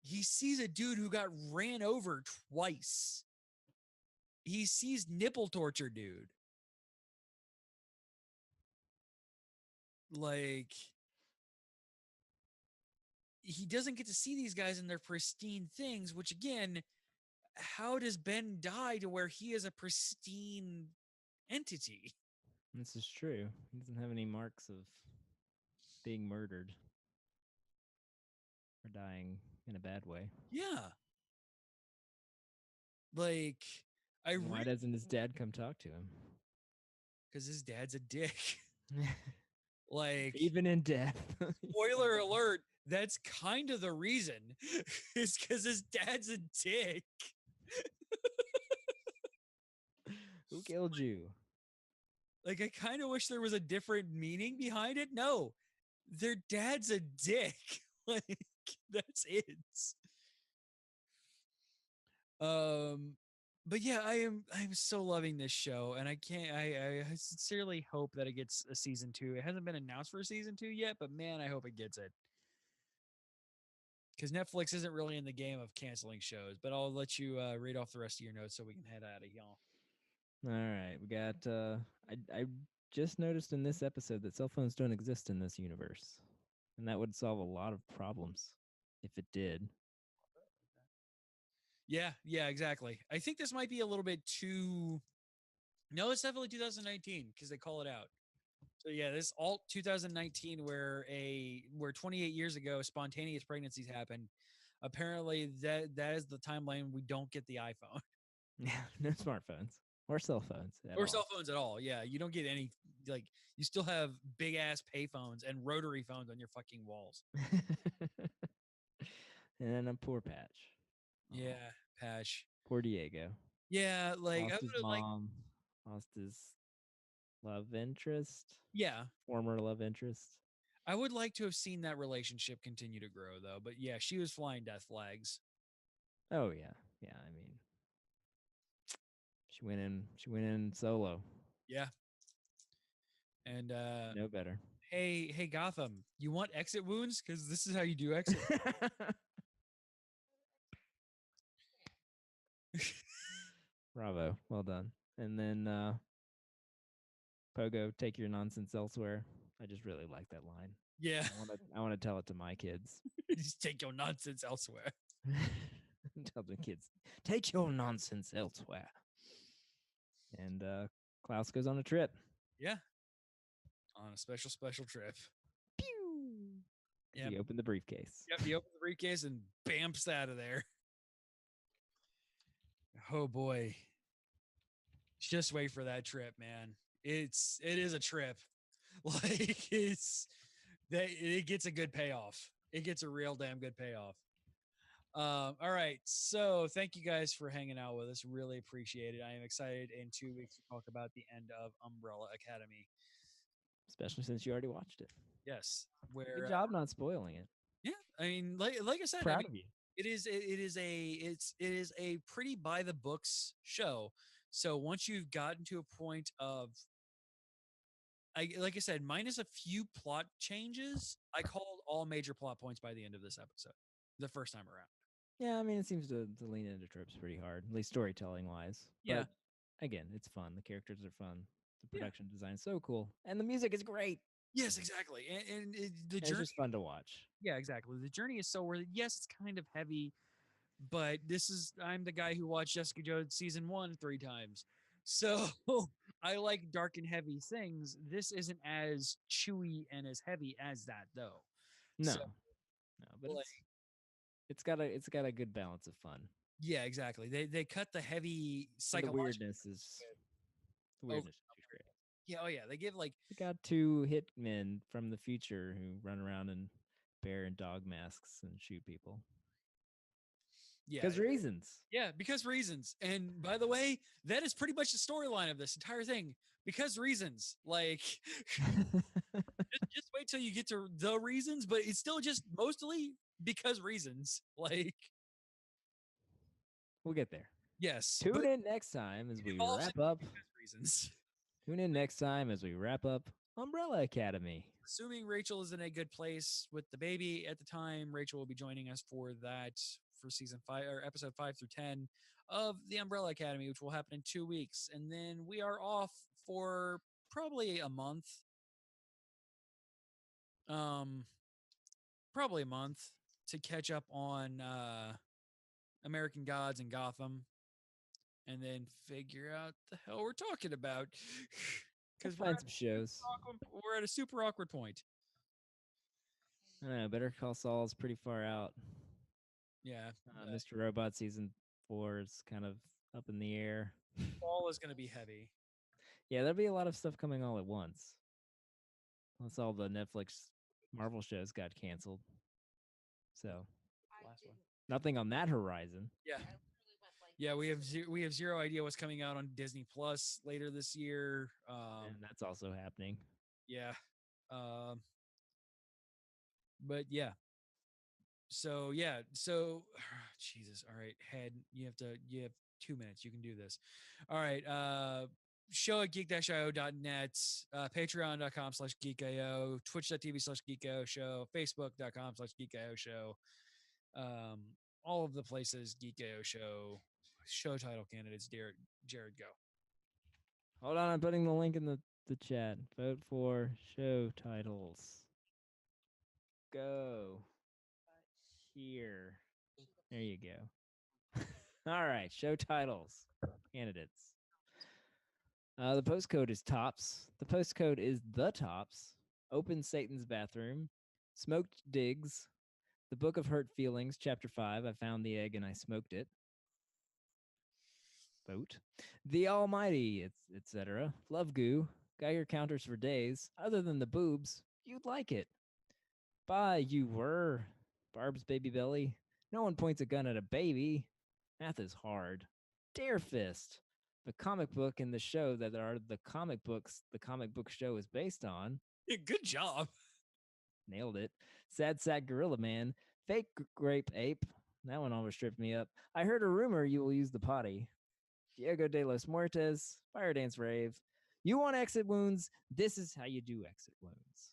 He sees a dude who got ran over twice. He sees nipple torture dude. Like, he doesn't get to see these guys in their pristine things, which again, how does Ben die to where he is a pristine entity? This is true. He doesn't have any marks of being murdered or dying in a bad way. Yeah. Like, Why doesn't his dad come talk to him? Because his dad's a dick. Like, Even in death. spoiler alert, that's kind of the reason. Is because his dad's a dick. Who killed you? Like, I kind of wish there was a different meaning behind it. No, their dad's a dick. Like, that's it. But yeah, I'm so loving this show, and I sincerely hope that it gets a season 2. It hasn't been announced for a season 2 yet, but man, I hope it gets it. Because Netflix isn't really in the game of canceling shows, but I'll let you read off the rest of your notes so we can head out of here. All right, we got. I just noticed in this episode that cell phones don't exist in this universe, and that would solve a lot of problems if it did. Yeah, exactly. I think this might be a little bit too. No, it's definitely 2019 because they call it out. So yeah, this alt 2019 where 28 years ago spontaneous pregnancies happened. Apparently that is the timeline we don't get the iPhone Yeah, no smartphones or cell phones or cell phones at all. Yeah, you don't get any, like, you still have big ass payphones and rotary phones on your fucking walls. And then a poor Patch. Yeah, Patch. Poor Diego. Yeah, like Lost I his would have mom. Lost his love interest. yeah. Former love interest. I would like to have seen that relationship continue to grow though. But yeah, she was flying death flags. Oh yeah. Yeah, I mean, she went in solo. Yeah. And No better. hey Gotham, you want exit wounds? Because this is how you do exit. Bravo. Well done. And then Pogo, take your nonsense elsewhere. I just really like that line. Yeah. I want to tell it to my kids. Just take your nonsense elsewhere. Tell the kids, take your nonsense elsewhere. And Klaus goes on a trip. Yeah. On a special trip. Pew! Yep. He opened the briefcase. Yep, he opened the briefcase and bamps out of there. Oh boy. Just wait for that trip, man. It is a trip. Like, it gets a good payoff. It gets a real damn good payoff. All right. So thank you guys for hanging out with us. Really appreciate it. I am excited in 2 weeks to talk about the end of Umbrella Academy. Especially since you already watched it. Yes. Good job not spoiling it. Yeah. I mean, like I said, Proud of you. It is a pretty by the books show. So once you've gotten to a point of, like I said, minus a few plot changes, I called all major plot points by the end of this episode, the first time around. Yeah, I mean, it seems to lean into tropes pretty hard, at least storytelling wise. Yeah. But again, it's fun. The characters are fun. The production design is so cool, and the music is great. Yes, exactly. And the It's journey, just fun to watch. yeah, exactly. The journey is so worth it. Yes, it's kind of heavy, but I'm the guy who watched Jessica Jones season 1 3 times. So I like dark and heavy things. This isn't as chewy and as heavy as that, though. No, So, but like, it's got a good balance of fun. Yeah, exactly. They cut the heavy The psychological. weirdness is the weirdness is too great. Yeah, oh yeah. They give like We got 2 hitmen from the future who run around in bear and dog masks and shoot people. yeah, Because reasons. yeah, because reasons. And by the way, that is pretty much the storyline of this entire thing. Because reasons. Like just wait till you get to the reasons, but it's still just mostly because reasons. Like We'll get there. yes. Tune but in next time as we involves wrap up. because reasons. Tune in next time as we wrap up Umbrella Academy. Assuming Rachel is in a good place with the baby at the time, Rachel will be joining us for that for season 5 or episode 5 through 10 of the Umbrella Academy, which will happen in 2 weeks. And then we are off for probably a month. Probably a month to catch up on American Gods and Gotham, and then figure out the hell we're talking about. We'll Because find some shows. we're at a super awkward point. I don't know. Better Call Saul is pretty far out. Yeah, Mr. Robot season 4 is kind of up in the air. fall is going to be heavy. Yeah, there'll be a lot of stuff coming all at once. Once all the Netflix Marvel shows got canceled. So Last one. nothing on that horizon. Yeah. Yeah, we have zero idea what's coming out on Disney Plus later this year. And that's also happening. Yeah. But yeah. So yeah. So Jesus. All right. Head. You have 2 minutes. You can do this. All right. Show at geek-io.net, patreon.com/geekio, twitch.tv/geekio show, facebook.com/geekio show. All of the places Geek.io show title candidates. Jared, go. Hold on, I'm putting the link in the chat. Vote for show titles. Go. Here. There you go. All right, show titles. Candidates. The postcode is Tops. The postcode is The Tops. Open Satan's Bathroom. Smoked Digs. The Book of Hurt Feelings, Chapter 5. I found the egg and I smoked it. Vote. The Almighty, etc. Love Goo. Geiger counters for days. Other than the boobs, you'd like it. Bye, you were. Barb's Baby Belly. No one points a gun at a baby. Math is hard. Dare Fist. The comic book and the show that are the comic books the comic book show is based on. Yeah, good job. Nailed it. Sad Sack Gorilla Man. Fake Grape Ape. That one almost tripped me up. I heard a rumor you will use the potty. Diego de los Muertes. Fire Dance Rave. You want exit wounds? This is how you do exit wounds.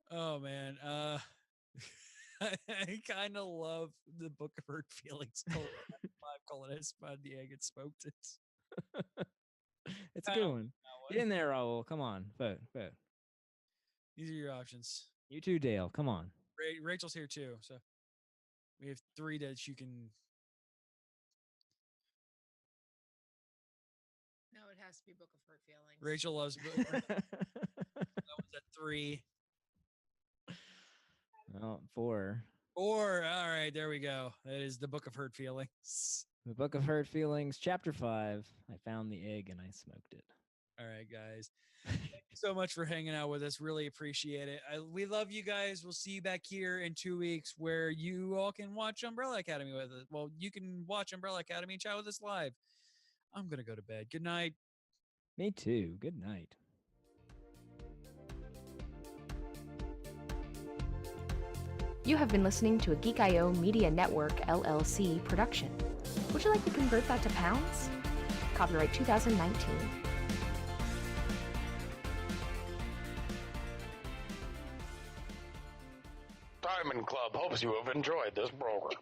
Oh man. I kind of love the Book of Hurt Feelings. S by the egg and smoked it. It's a good one. Get in there, Raul. Come on. Vote. These are your options. You too, Dale. Come on. Rachel's here too, so we have 3 that you can. No, it has to be Book of Hurt Feelings. Rachel loves. That one's at 3. Oh, 4. 4. All right, there we go. That is the Book of Hurt Feelings. The Book of Hurt Feelings, Chapter 5. I found the egg and I smoked it. All right, guys. Thank you so much for hanging out with us. Really appreciate it. We love you guys. We'll see you back here in 2 weeks where you all can watch Umbrella Academy with us. Well, you can watch Umbrella Academy and chat with us live. I'm going to go to bed. Good night. Me too. Good night. You have been listening to a Geek.io Media Network, LLC production. Would you like to convert that to pounds? Copyright 2019. Diamond Club hopes you have enjoyed this program.